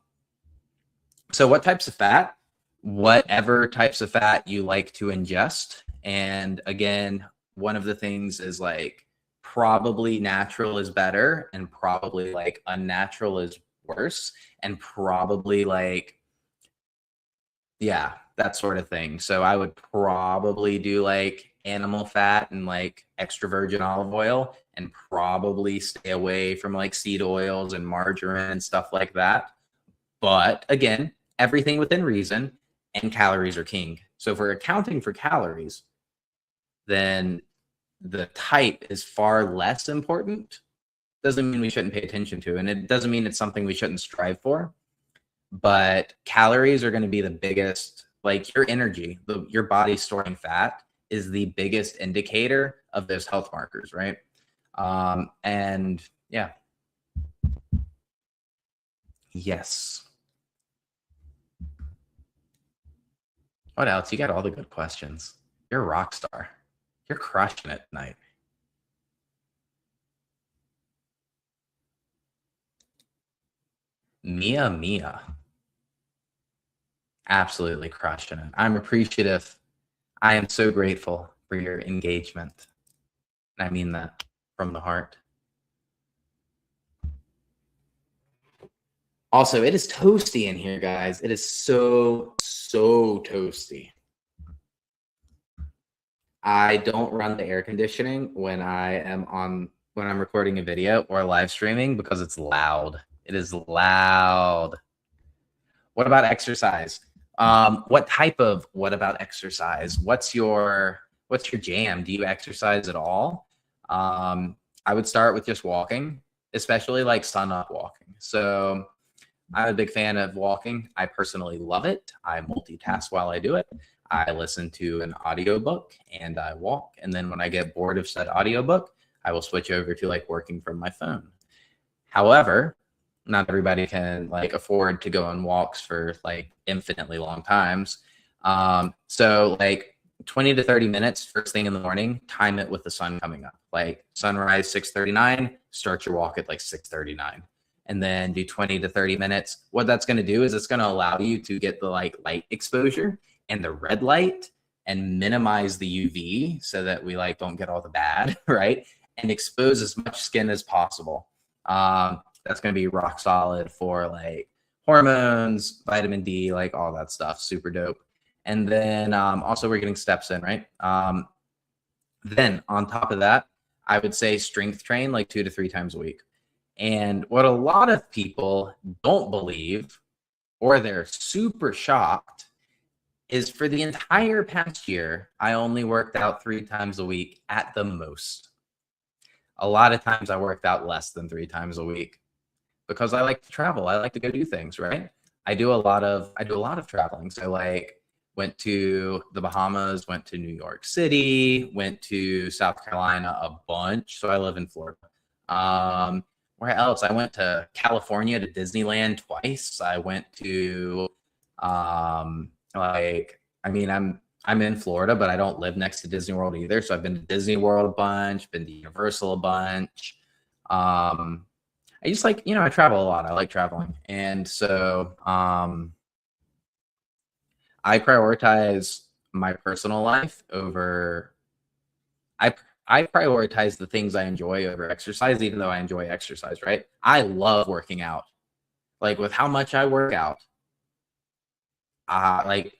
so what types of fat? Whatever types of fat you like to ingest. And again, one of the things is like probably natural is better, and probably like unnatural is worse, and probably like, yeah, that sort of thing. So I would probably do like animal fat and like extra virgin olive oil, and probably stay away from like seed oils and margarine and stuff like that. But again, everything within reason, and calories are king. So if we're accounting for calories, then the type is far less important. Doesn't mean we shouldn't pay attention to, and it doesn't mean it's something we shouldn't strive for. But calories are going to be the biggest, like your energy, your body storing fat is the biggest indicator of those health markers, right? And yeah. Yes. What else? You got all the good questions. You're a rock star. You're crushing it tonight. Mia. Absolutely crushing it. I'm appreciative. I am so grateful for your engagement. And I mean that from the heart. Also, it is toasty in here, guys. It is so toasty. I don't run the air conditioning when I'm recording a video or live streaming because it's loud. It is loud. What about exercise? What about exercise? What's your jam? Do you exercise at all? I would start with just walking, especially like sun up walking. So I'm a big fan of walking. I personally love it. I multitask while I do it. I listen to an audiobook and I walk. And then when I get bored of said audiobook, I will switch over to like working from my phone. However, not everybody can like afford to go on walks for like infinitely long times. So like 20 to 30 minutes first thing in the morning, time it with the sun coming up. Like sunrise 6:39, start your walk at like 6:39. And then do 20 to 30 minutes. What that's going to do is it's going to allow you to get the like light exposure and the red light and minimize the UV so that we like don't get all the bad, right? And expose as much skin as possible. That's going to be rock solid for like hormones, vitamin D, like all that stuff. Super dope. And then also we're getting steps in, right? Then on top of that, I would say strength train like 2 to 3 times a week. And what a lot of people don't believe, or they're super shocked, is for the entire past year, I only worked out 3 times a week at the most. A lot of times I worked out less than 3 times a week because I like to travel. I like to go do things, right? I do a lot of traveling. So like went to the Bahamas, went to New York City, went to South Carolina a bunch. So I live in Florida. Where else? I went to California to Disneyland twice. I went to I'm in Florida, but I don't live next to Disney World either. So I've been to Disney World a bunch, been to Universal a bunch. I just like, I travel a lot. I like traveling. And so I prioritize my personal life over, I prioritize the things I enjoy over exercise, even though I enjoy exercise, right? I love working out. Like with how much I work out, like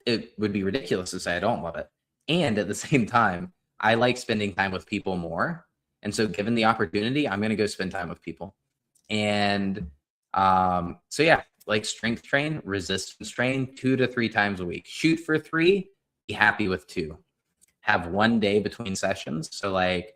it would be ridiculous to say I don't love it. And at the same time, I like spending time with people more. And so given the opportunity, I'm going to go spend time with people. And so yeah, like strength train, resistance train 2 to 3 times a week. Shoot for 3, be happy with 2. Have 1 day between sessions. So like,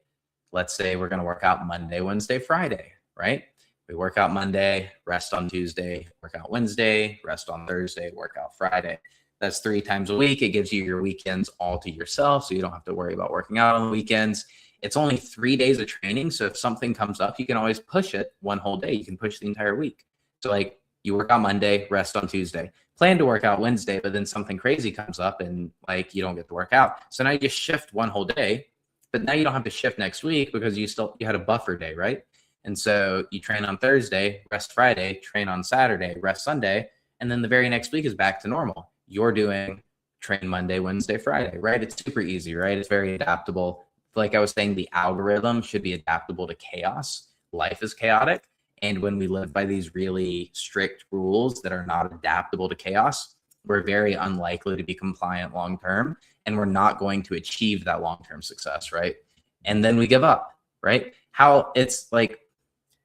let's say we're going to work out Monday, Wednesday, Friday, right? We work out Monday, rest on Tuesday, work out Wednesday, rest on Thursday, work out Friday. That's 3 times a week. It gives you your weekends all to yourself. So you don't have to worry about working out on the weekends. It's only 3 days of training. So if something comes up, you can always push it 1 whole day. You can push the entire week. So like you work out Monday, rest on Tuesday, plan to work out Wednesday, but then something crazy comes up and like you don't get to work out. So now you just shift 1 whole day, but now you don't have to shift next week because you had a buffer day, right? And so you train on Thursday, rest Friday, train on Saturday, rest Sunday, and then the very next week is back to normal. You're doing train Monday, Wednesday, Friday, right? It's super easy, right? It's very adaptable. Like I was saying, the algorithm should be adaptable to chaos. Life is chaotic. And when we live by these really strict rules that are not adaptable to chaos, we're very unlikely to be compliant long-term, and we're not going to achieve that long-term success, right? And then we give up, right? How it's like,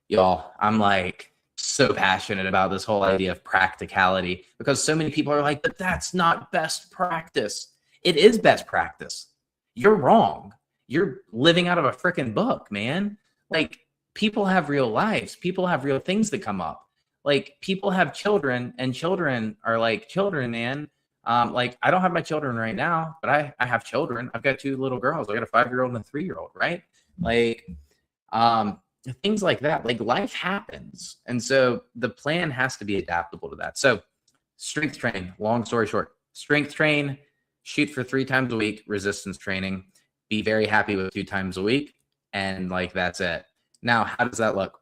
y'all, I'm like so passionate about this whole idea of practicality because so many people are like, but that's not best practice. It is best practice. You're wrong. You're living out of a freaking book, man. Like, people have real lives. People have real things that come up. Like, people have children, and children are like children, man. Like, I don't have my children right now, but I have children. I've got 2 little girls. I got a 5-year-old and a 3-year-old, right? Like, um, things like that. Like, life happens. And so the plan has to be adaptable to that. So strength training, long story short, strength train, shoot for 3 times a week, resistance training, be very happy with 2 times a week. And like, that's it. Now, how does that look?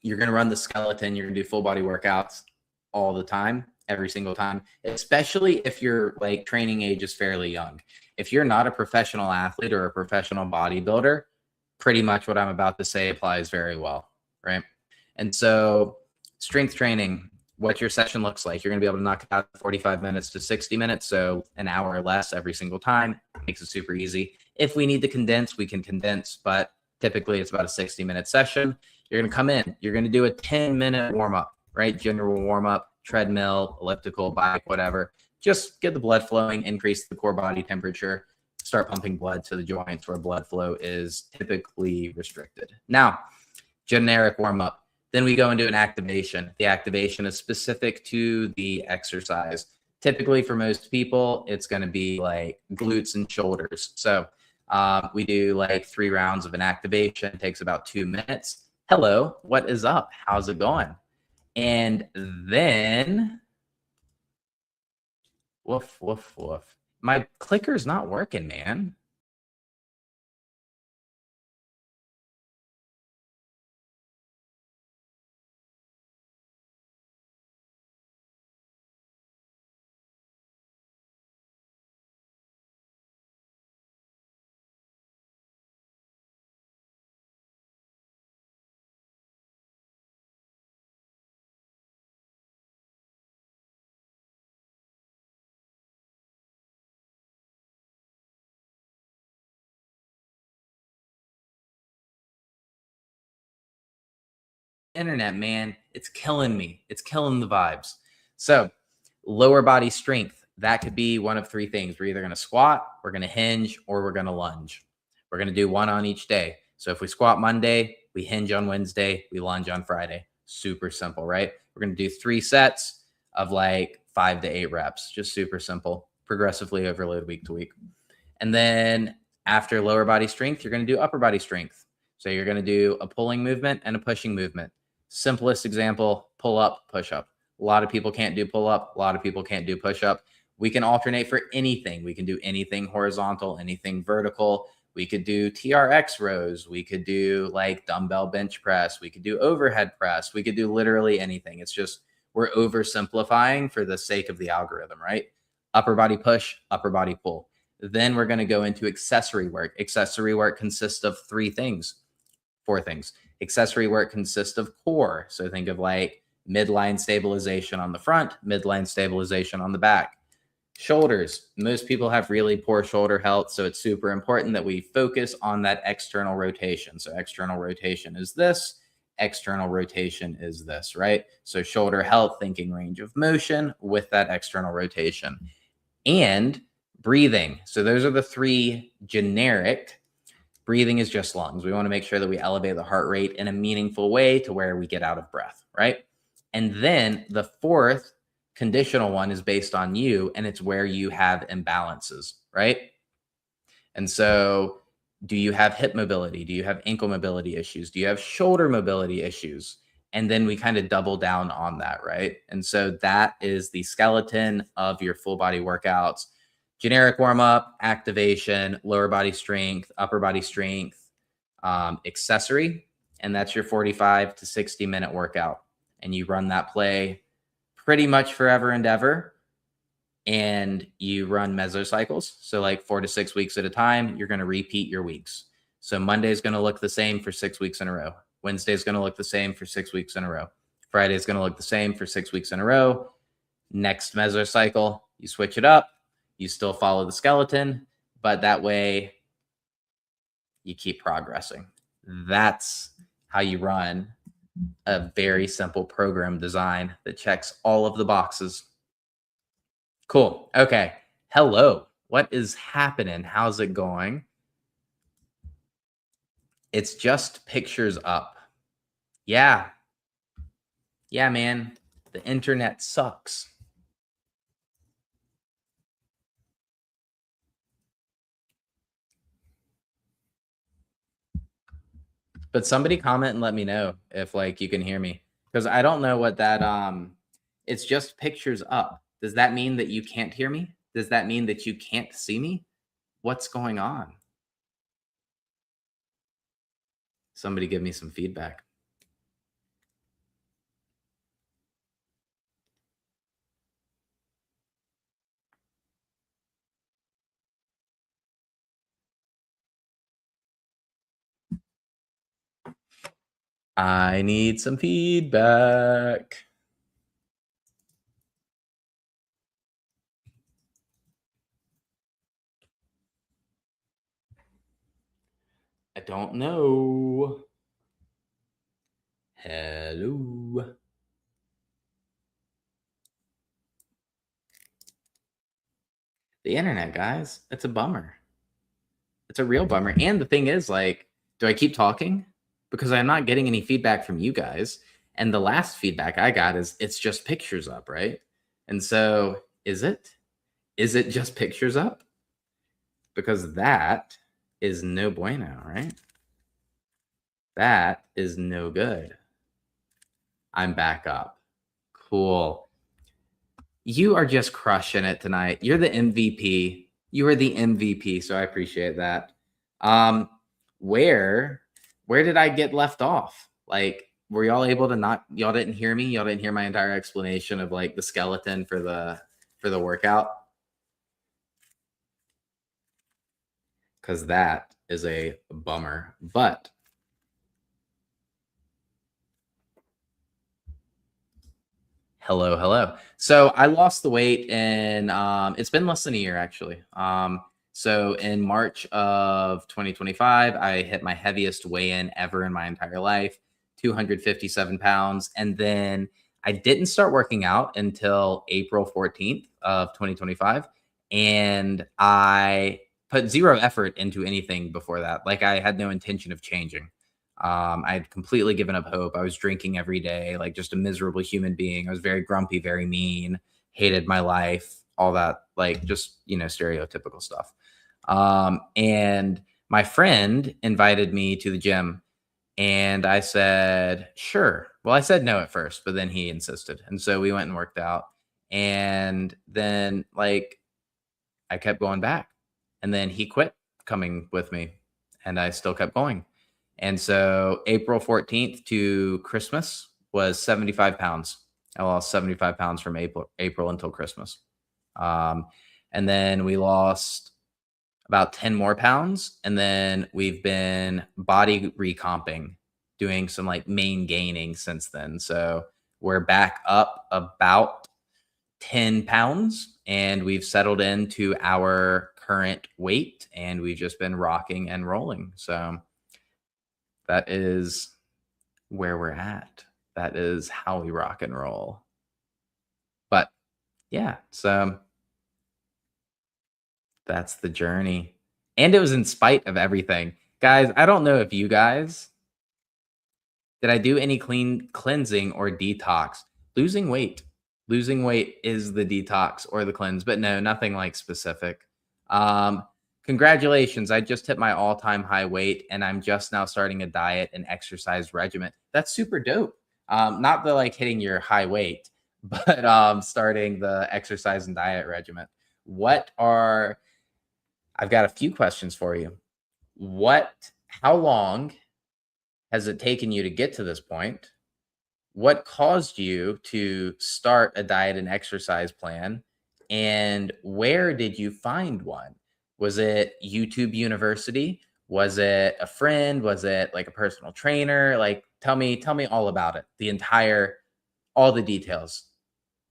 You're going to run the skeleton. You're going to do full body workouts all the time, every single time, especially if your like training age is fairly young. If you're not a professional athlete or a professional bodybuilder, pretty much what I'm about to say applies very well, right? And so strength training, what your session looks like, you're going to be able to knock it out 45 minutes to 60 minutes, so an hour or less every single time. Makes it super easy. If we need to condense, we can condense, but typically it's about a 60-minute session. You're going to come in, you're going to do a 10-minute warm-up, right? General warm-up, treadmill, elliptical, bike, whatever. Just get the blood flowing, increase the core body temperature, start pumping blood to the joints where blood flow is typically restricted. Now, generic warm-up. Then we go into an activation. The activation is specific to the exercise. Typically for most people, it's going to be like glutes and shoulders. So we do like 3 rounds of an activation. It takes about 2 minutes. Hello, what is up? How's it going? And then, woof, woof, woof. My clicker's not working, man. Internet, man, it's killing me. It's killing the vibes. So, lower body strength, that could be one of 3 things. We're either going to squat, we're going to hinge, or we're going to lunge. We're going to do one on each day. So, if we squat Monday, we hinge on Wednesday, we lunge on Friday. Super simple, right? We're going to do 3 sets of like 5 to 8 reps. Just super simple, progressively overload week to week. And then after lower body strength, you're going to do upper body strength. So you're going to do a pulling movement and a pushing movement. Simplest example, pull up, push up. A lot of people can't do pull up. A lot of people can't do push up. We can alternate for anything. We can do anything horizontal, anything vertical. We could do TRX rows. We could do like dumbbell bench press. We could do overhead press. We could do literally anything. It's just we're oversimplifying for the sake of the algorithm, right? Upper body push, upper body pull. Then we're going to go into accessory work. Accessory work consists of 4 things. Accessory work consists of core. So think of like midline stabilization on the front, midline stabilization on the back. Shoulders. Most people have really poor shoulder health, so it's super important that we focus on that external rotation. So external rotation is this, external rotation is this, right? So shoulder health, thinking range of motion with that external rotation. And breathing. So those are the 3 generic. Breathing is just lungs. We want to make sure that we elevate the heart rate in a meaningful way to where we get out of breath, right? And then the 4th conditional one is based on you, and it's where you have imbalances, right? And so do you have hip mobility? Do you have ankle mobility issues? Do you have shoulder mobility issues? And then we kind of double down on that, right? And so that is the skeleton of your full body workouts. Generic warm up, activation, lower body strength, upper body strength, accessory. And that's your 45 to 60-minute workout. And you run that play pretty much forever and ever. And you run mesocycles. So like 4 to 6 weeks at a time, you're going to repeat your weeks. So Monday is going to look the same for 6 weeks in a row. Wednesday is going to look the same for 6 weeks in a row. Friday is going to look the same for 6 weeks in a row. Next mesocycle, you switch it up. You still follow the skeleton, but that way you keep progressing. That's how you run a very simple program design that checks all of the boxes. Cool. Okay. Hello. What is happening? How's it going? It's just pictures up. Yeah. Yeah, man. The internet sucks. But somebody comment and let me know if like you can hear me, because I don't know what that it's just pictures up. Does that mean that you can't hear me? Does that mean that you can't see me? What's going on? Somebody give me some feedback. I need some feedback. I don't know. Hello. The internet, guys. It's a bummer. It's a real bummer. And the thing is, like, do I keep talking? Because I'm not getting any feedback from you guys. And the last feedback I got is it's just pictures up, right? And so is it? Is it just pictures up? Because that is no bueno, right? That is no good. I'm back up. Cool. You are just crushing it tonight. You're the MVP. You are the MVP, so I appreciate that. Um, where where did I get left off? Like, were y'all able to not y'all didn't hear me? Y'all didn't hear my entire explanation of like the skeleton for the workout? Because that is a bummer. But hello, hello. So I lost the weight in it's been less than a year actually. So in March of 2025, I hit my heaviest weigh-in ever in my entire life, 257 pounds. And then I didn't start working out until April 14th of 2025. And I put zero effort into anything before that. Like I had no intention of changing. I had completely given up hope. I was drinking every day, like just a miserable human being. I was very grumpy, very mean, hated my life, all that, like just, stereotypical stuff. And my friend invited me to the gym and I said, sure. Well, I said no at first, but then he insisted. And so we went and worked out. And then, like, I kept going back. And then he quit coming with me, and I still kept going. And so April 14th to Christmas was 75 pounds. I lost 75 pounds from April until Christmas. Um, and then we lost about 10 more pounds. And then we've been body recomping, doing some like main gaining since then. So we're back up about 10 pounds and we've settled into our current weight and we've just been rocking and rolling. So that is where we're at. That is how we rock and roll. But yeah, so that's the journey. And it was in spite of everything. Guys, I don't know if you guys did I do any cleansing or detox? Losing weight. Losing weight is the detox or the cleanse, but no, nothing like specific. Um, Congratulations. I just hit my all-time high weight and I'm just now starting a diet and exercise regimen. That's super dope. Not the like hitting your high weight, but starting the exercise and diet regimen. What are I've got a few questions for you. How long has it taken you to get to this point? What caused you to start a diet and exercise plan? And where did you find one? Was it YouTube University? Was it a friend? Was it like a personal trainer? Like tell me all about it. All the details.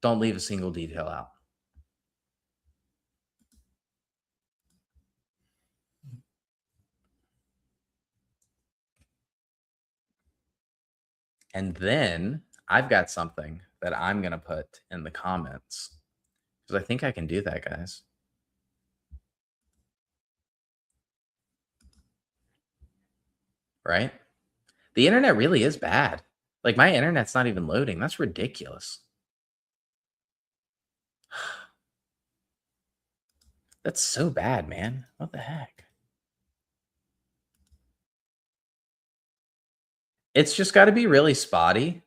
Don't leave a single detail out. And then I've got something that I'm going to put in the comments because I think I can do that, guys. Right? The internet really is bad. Like my internet's not even loading. That's ridiculous. That's so bad, man. What the heck? It's just got to be really spotty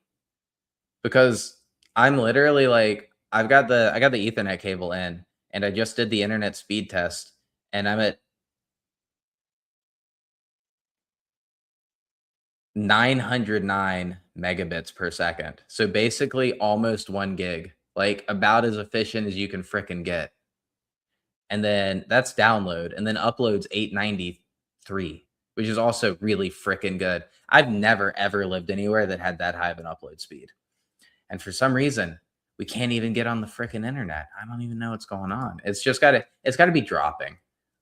because I'm literally like I got the Ethernet cable in and I just did the internet speed test and I'm at 909 megabits per second. So basically almost 1 gig. Like about as efficient as you can fricking get. And then that's download and then uploads 893, which is also really fricking good. I've never ever lived anywhere that had that high of an upload speed. And for some reason, we can't even get on the fricking internet. I don't even know what's going on. It's got to be dropping.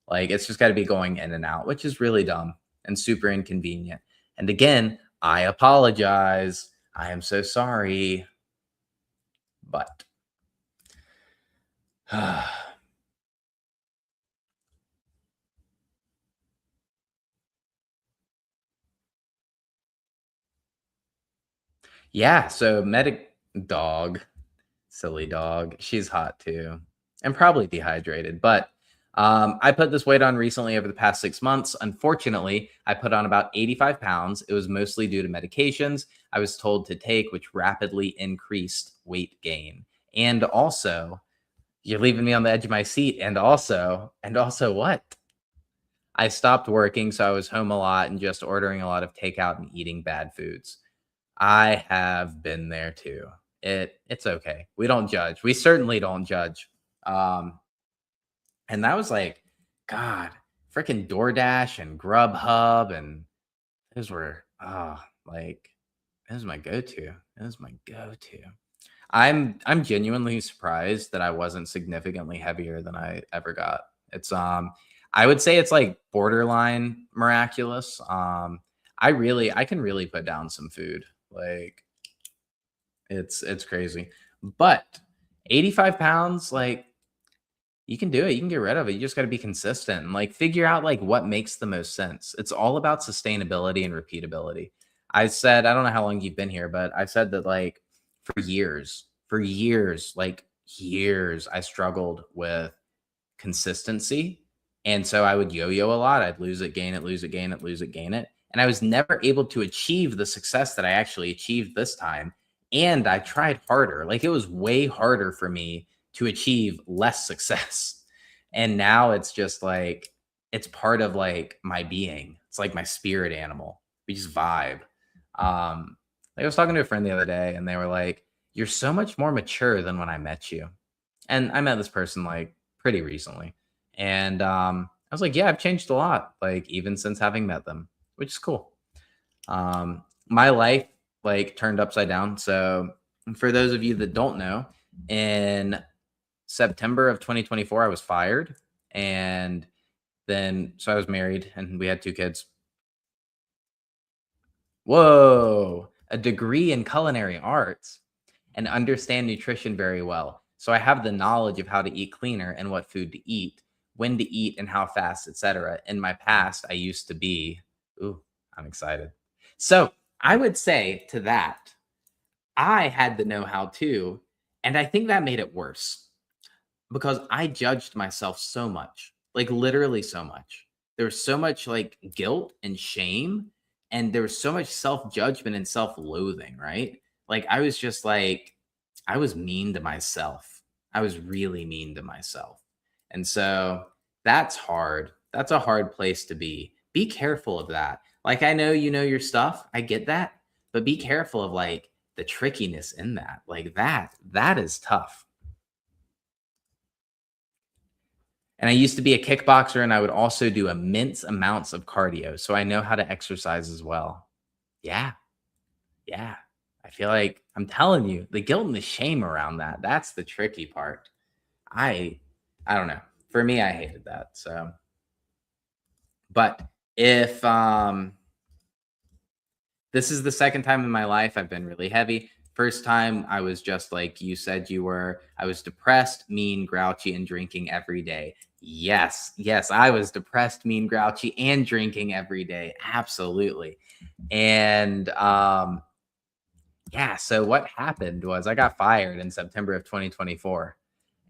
Like it's just got to be going in and out, which is really dumb and super inconvenient. And again, I apologize. I am so sorry. But yeah, so medic dog, silly dog. She's hot too, and probably dehydrated. But I put this weight on recently over the past 6 months. Unfortunately, I put on about 85 pounds. It was mostly due to medications I was told to take, which rapidly increased weight gain. And also, you're leaving me on the edge of my seat. And also what? I stopped working, so I was home a lot and just ordering a lot of takeout and eating bad foods. I have been there too. It's okay. We don't judge. We certainly don't judge. Um, and that was like, God, freaking DoorDash and Grubhub, and those were like that was my go-to. That was my go-to. I'm genuinely surprised that I wasn't significantly heavier than I ever got. It's I would say it's like borderline miraculous. I can really put down some food. Like it's crazy. But 85 pounds, like you can do it. You can get rid of it. You just got to be consistent and like figure out like what makes the most sense. It's all about sustainability and repeatability. I said, I don't know how long you've been here, but I said that like for years, like years, I struggled with consistency. And so I would yo-yo a lot. I'd lose it, gain it, lose it, gain it, lose it, gain it. And I was never able to achieve the success that I actually achieved this time. And I tried harder. Like it was way harder for me to achieve less success. And now it's just like it's part of like my being. It's like my spirit animal. We just vibe. Like I was talking to a friend the other day and they were like, "You're so much more mature than when I met you." And I met this person like pretty recently. And I was like, yeah, I've changed a lot, like even since having met them, which is cool. My life like turned upside down. So for those of you that don't know, in September of 2024, I was fired. And then, so I was married and we had 2 kids. Whoa, a degree in culinary arts and understand nutrition very well. So I have the knowledge of how to eat cleaner and what food to eat, when to eat and how fast, etc. In my past, I used to be, ooh, I'm excited. So I would say to that, I had the know-how too, and I think that made it worse because I judged myself so much, like literally so much. There was so much like guilt and shame, and there was so much self judgment and self loathing, right? Like I was just like, I was mean to myself. I was really mean to myself. And so that's hard. That's a hard place to be. Be careful of that. Like I know you know your stuff. I get that. But be careful of like the trickiness in that. Like that is tough. And I used to be a kickboxer and I would also do immense amounts of cardio. So I know how to exercise as well. Yeah. Yeah. I feel like I'm telling you, the guilt and the shame around that, that's the tricky part. I I don't know. For me, I hated that. So, but if This is the second time in my life I've been really heavy. First time I was just like you said you were. I was depressed, mean, grouchy, and drinking every day. Yes, yes, I was depressed, mean, grouchy, and drinking every day. Absolutely. And yeah, so what happened was I got fired in September of 2024.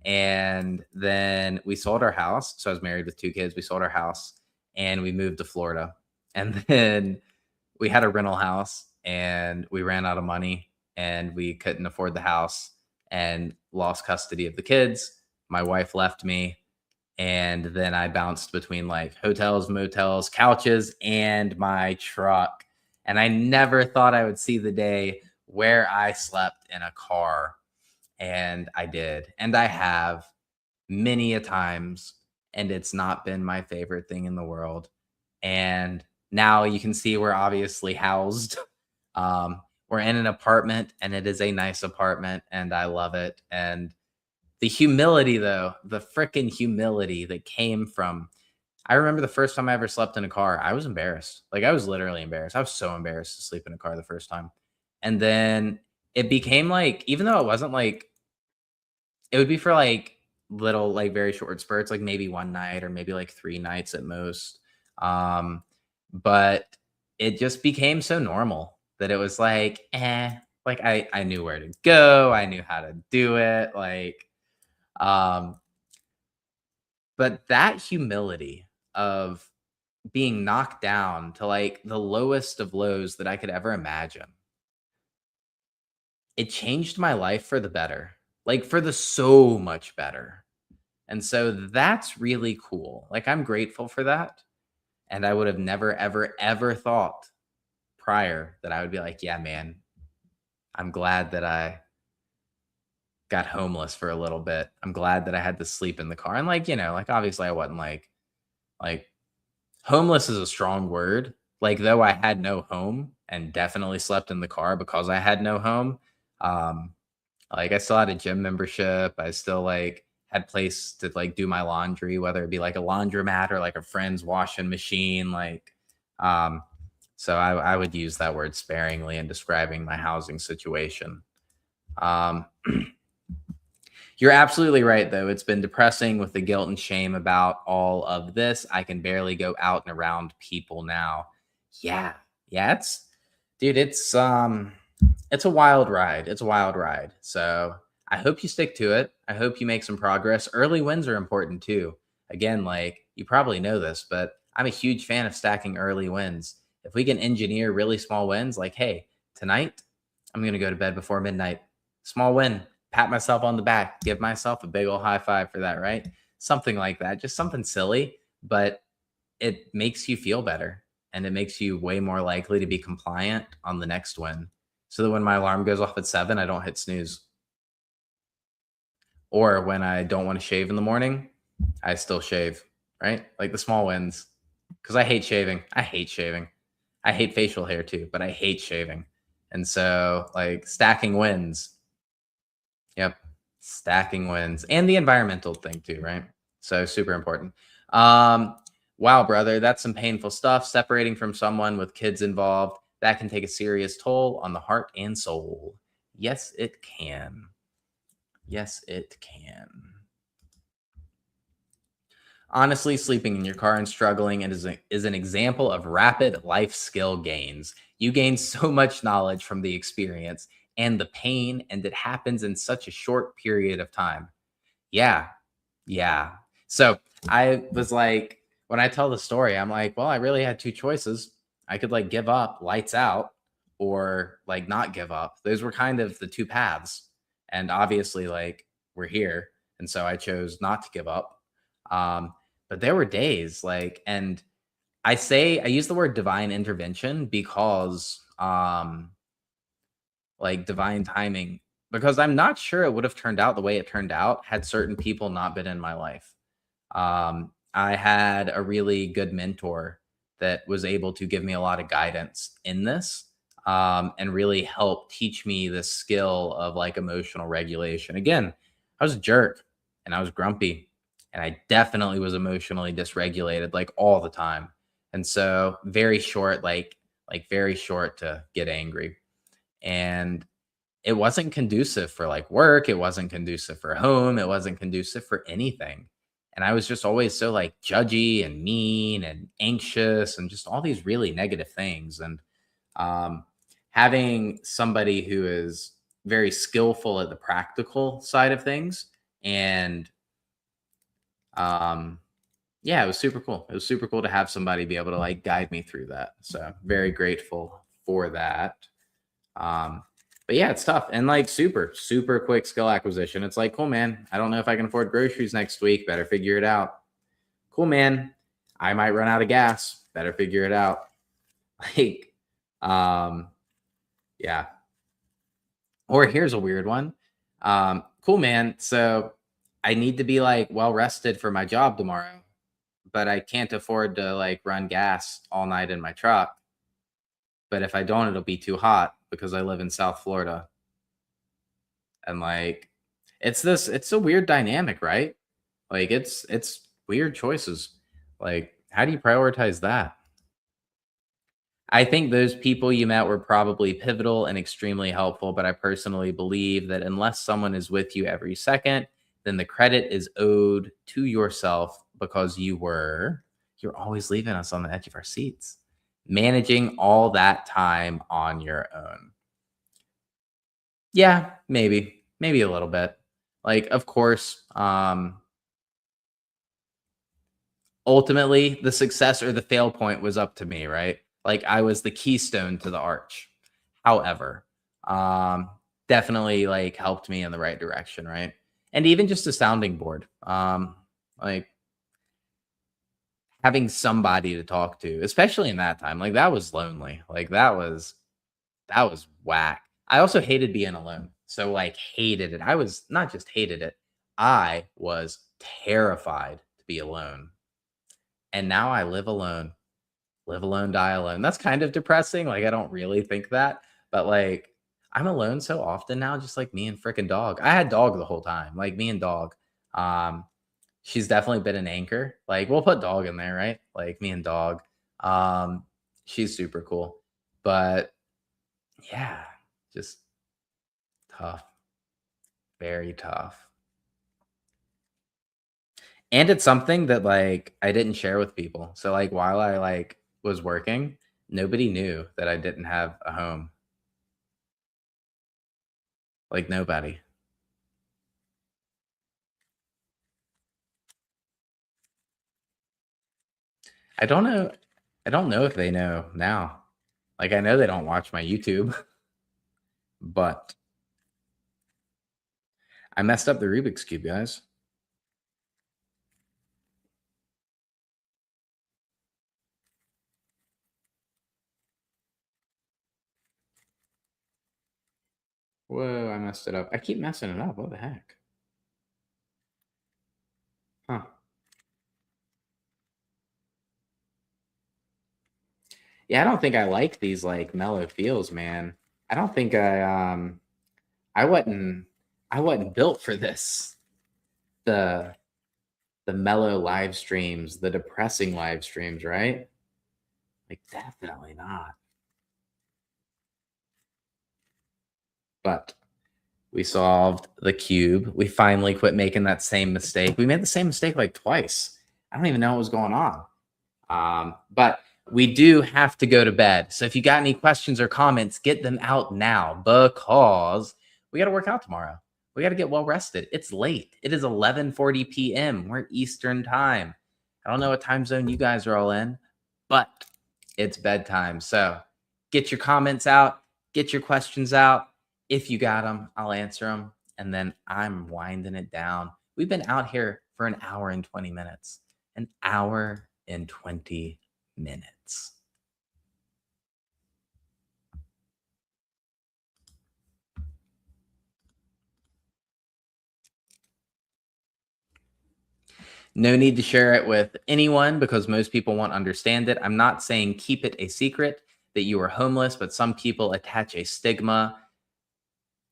And then we sold our house. So I was married with two kids. We sold our house and we moved to Florida. And then we had a rental house and we ran out of money and we couldn't afford the house and lost custody of the kids. My wife left me. And then I bounced between like hotels, motels, couches, and my truck. And I never thought I would see the day where I slept in a car. And I did. And I have many a times. And it's not been my favorite thing in the world. And now you can see we're obviously housed. We're in an apartment and it is a nice apartment and I love it. And the humility, though, the freaking humility that came from I remember the first time I ever slept in a car, I was embarrassed. Like, I was literally embarrassed. I was so embarrassed to sleep in a car the first time. And then it became like, even though it wasn't like, it would be for like little, like very short spurts, like maybe one night or maybe like 3 nights at most. Um, but it just became so normal that it was like, like I knew where to go. I knew how to do it. Um, but that humility of being knocked down to like the lowest of lows that I could ever imagine, it changed my life for the better, like for the so much better. And so that's really cool. Like I'm grateful for that. And I would have never, ever, ever thought prior that I would be like, yeah, man, I'm glad that I got homeless for a little bit. I'm glad that I had to sleep in the car. And like, like obviously I wasn't like homeless is a strong word. Like, though I had no home and definitely slept in the car because I had no home, um, like, I still had a gym membership. I still, like, had place to, like, do my laundry, whether it be, like, a laundromat or, like, a friend's washing machine, um so I would use that word sparingly in describing my housing situation. Um You're absolutely right, though. It's been depressing with the guilt and shame about all of this. I can barely go out and around people now. Yeah. Yeah, dude, it's a wild ride. It's a wild ride. So, I hope you stick to it. I hope you make some progress. Early wins are important too. Again, like you probably know this, but I'm a huge fan of stacking early wins. If we can engineer really small wins, like, hey, tonight I'm going to go to bed before midnight. Small win. Pat myself on the back, give myself a big old high five for that, right? Something like that. Just something silly, but it makes you feel better and it makes you way more likely to be compliant on the next win. So that when my alarm goes off at 7, I don't hit snooze. Or when I don't want to shave in the morning, I still shave, right? Like the small wins. Because I hate shaving. I hate shaving. I hate facial hair too, but I hate shaving. And so, like, stacking wins. Yep. Stacking wins and the environmental thing too, right? So super important. Um, wow, brother, that's some painful stuff. Separating from someone with kids involved, that can take a serious toll on the heart and soul. Yes, it can. Yes, it can. Honestly, sleeping in your car and struggling is an example of rapid life skill gains. You gain so much knowledge from the experience and the pain, and it happens in such a short period of time. Yeah. Yeah. So I was like, when I tell the story, I'm like, well, I really had two choices. I could like give up, lights out, or like not give up. Those were kind of the two paths. And obviously, like, we're here. And so I chose not to give up. But there were days like, and I use the word divine intervention because like divine timing, because I'm not sure it would have turned out the way it turned out had certain people not been in my life. I had a really good mentor that was able to give me a lot of guidance in this, and really help teach me the skill of like emotional regulation. Again, I was a jerk and I was grumpy and I definitely was emotionally dysregulated like all the time. And so very short, like very short to get angry. And it wasn't conducive for like work. It wasn't conducive for home. It wasn't conducive for anything. And I was just always so like judgy and mean and anxious and just all these really negative things. And um, having somebody who is very skillful at the practical side of things and um, yeah, it was super cool. It was super cool to have somebody be able to like guide me through that. So very grateful for that. Um, but yeah, it's tough and like super, super quick skill acquisition. It's like, cool, man. I don't know if I can afford groceries next week. Better figure it out. Cool, man. I might run out of gas. Better figure it out. Like, um, yeah. Or here's a weird one. Cool, man. So I need to be like well rested for my job tomorrow, but I can't afford to like run gas all night in my truck. But if I don't, it'll be too hot because I live in South Florida. And like it's a weird dynamic, right? Like it's weird choices. Like, how do you prioritize that? I think those people you met were probably pivotal and extremely helpful, but I personally believe that unless someone is with you every second, then the credit is owed to yourself because you're always leaving us on the edge of our seats, managing all that time on your own. Yeah, maybe a little bit. Like, of course, ultimately the success or the fail point was up to me, right? Like I was the keystone to the arch. However, um, definitely like helped me in the right direction, right? And even just a sounding board, like having somebody to talk to, especially in that time, like that was lonely. Like that was whack. I also hated being alone. So like hated it. I was not just hated it. I was terrified to be alone. And now I live alone. Live alone, die alone. That's kind of depressing. Like I don't really think that, but like I'm alone so often now, just like me and freaking dog. I had dog the whole time, like me and dog. Um, she's definitely been an anchor. Like we'll put dog in there, right? Like me and dog. Um, she's super cool, but yeah, just tough, very tough. And it's something that like I didn't share with people. So like while I like was working, nobody knew that I didn't have a home. Like nobody. I don't know. I don't know if they know now. Like I know they don't watch my YouTube, but I messed up the Rubik's cube, guys. Whoa, I messed it up. I keep messing it up. What the heck? Huh. Yeah, I don't think I like these like mellow feels, man. I don't think I wasn't I wasn't built for this. The the mellow live streams, the depressing live streams, right? Like definitely not. But we solved the cube. We finally quit making that same mistake. We made the same mistake like twice. I don't even know what was going on. But we do have to go to bed. So if you got any questions or comments, get them out now because we got to work out tomorrow. We got to get well rested. It's late. It is 11:40 p.m. We're Eastern time. I don't know what time zone you guys are all in, but it's bedtime. So get your comments out, get your questions out. If you got them, I'll answer them. And then I'm winding it down. We've been out here for an hour and 20 minutes. An hour and 20 minutes. No need to share it with anyone because most people won't understand it. I'm not saying keep it a secret that you are homeless, but some people attach a stigma.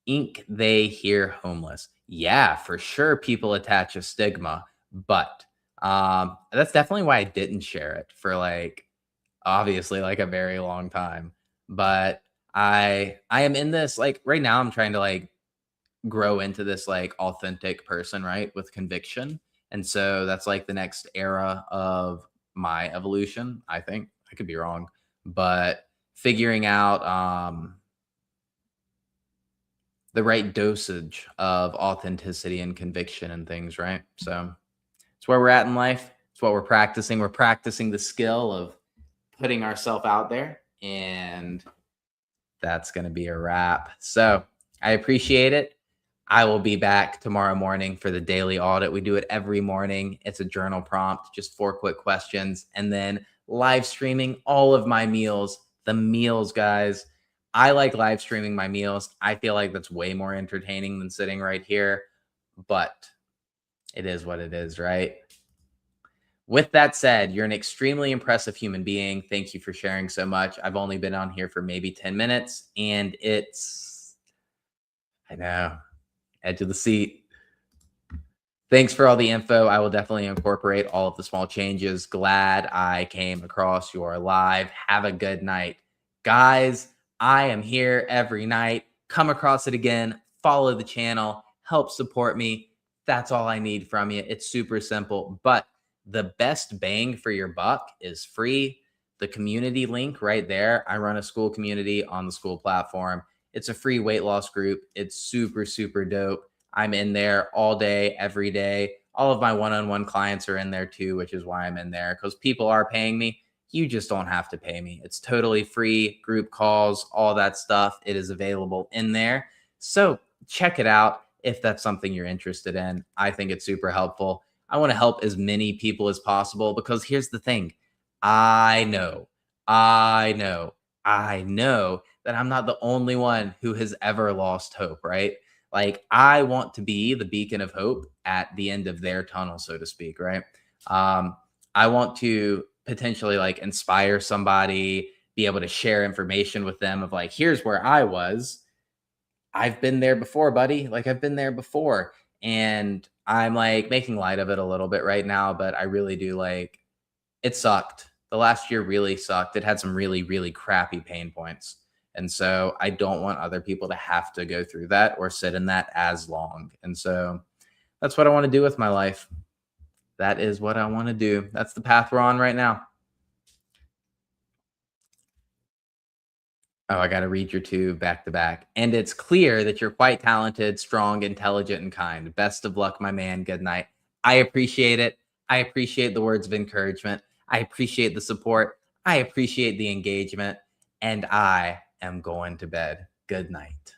Ink, they hear homeless. Yeah, for sure, people attach a stigma, but that's definitely why I didn't share it for like obviously like a very long time. But I am in this like right now I'm trying to like grow into this like authentic person, right? With conviction. And so that's like the next era of my evolution, I think. I could be wrong, but figuring out the right dosage of authenticity and conviction and things, right? So it's where we're at in life. It's what we're practicing. We're practicing the skill of putting ourselves out there, and that's going to be a wrap. So I appreciate it. I will be back tomorrow morning for the daily audit. We do it every morning. It's a journal prompt, just 4 quick questions, and then live streaming all of my meals. The meals, guys. I like live streaming my meals. I feel like that's way more entertaining than sitting right here, but it is what it is, right? With that said, you're an extremely impressive human being. Thank you for sharing so much. I've only been on here for maybe 10 minutes, and I know, edge of the seat. Thanks for all the info. I will definitely incorporate all of the small changes. Glad I came across your live. Have a good night. Guys, I am here every night. Come across it again. Follow the channel. Help support me. That's all I need from you. It's super simple. But the best bang for your buck is free. The community link right there. I run a school community on the school platform. It's a free weight loss group. It's super, super dope. I'm in there all day, every day. All of my one-on-one clients are in there too, which is why I'm in there because people are paying me. You just don't have to pay me. It's totally free, group calls, all that stuff. It is available in there. So check it out if that's something you're interested in. I think it's super helpful. I want to help as many people as possible because here's the thing. I know, I know, I know that I'm not the only one who has ever lost hope, right? Like I want to be the beacon of hope at the end of their tunnel, so to speak, right? Um, I want to potentially like inspire somebody, be able to share information with them of like, here's where I was. I've been there before, buddy. Like I've been there before. And I'm like making light of it a little bit right now, but I really do like it sucked. The last year really sucked. It had some really, really crappy pain points. And so I don't want other people to have to go through that or sit in that as long. And so that's what I want to do with my life. That is what I want to do. That's the path we're on right now. Oh, I got to read your two back to back. And it's clear that you're quite talented, strong, intelligent, and kind. Best of luck, my man. Good night. I appreciate it. I appreciate the words of encouragement. I appreciate the support. I appreciate the engagement. And I am going to bed. Good night.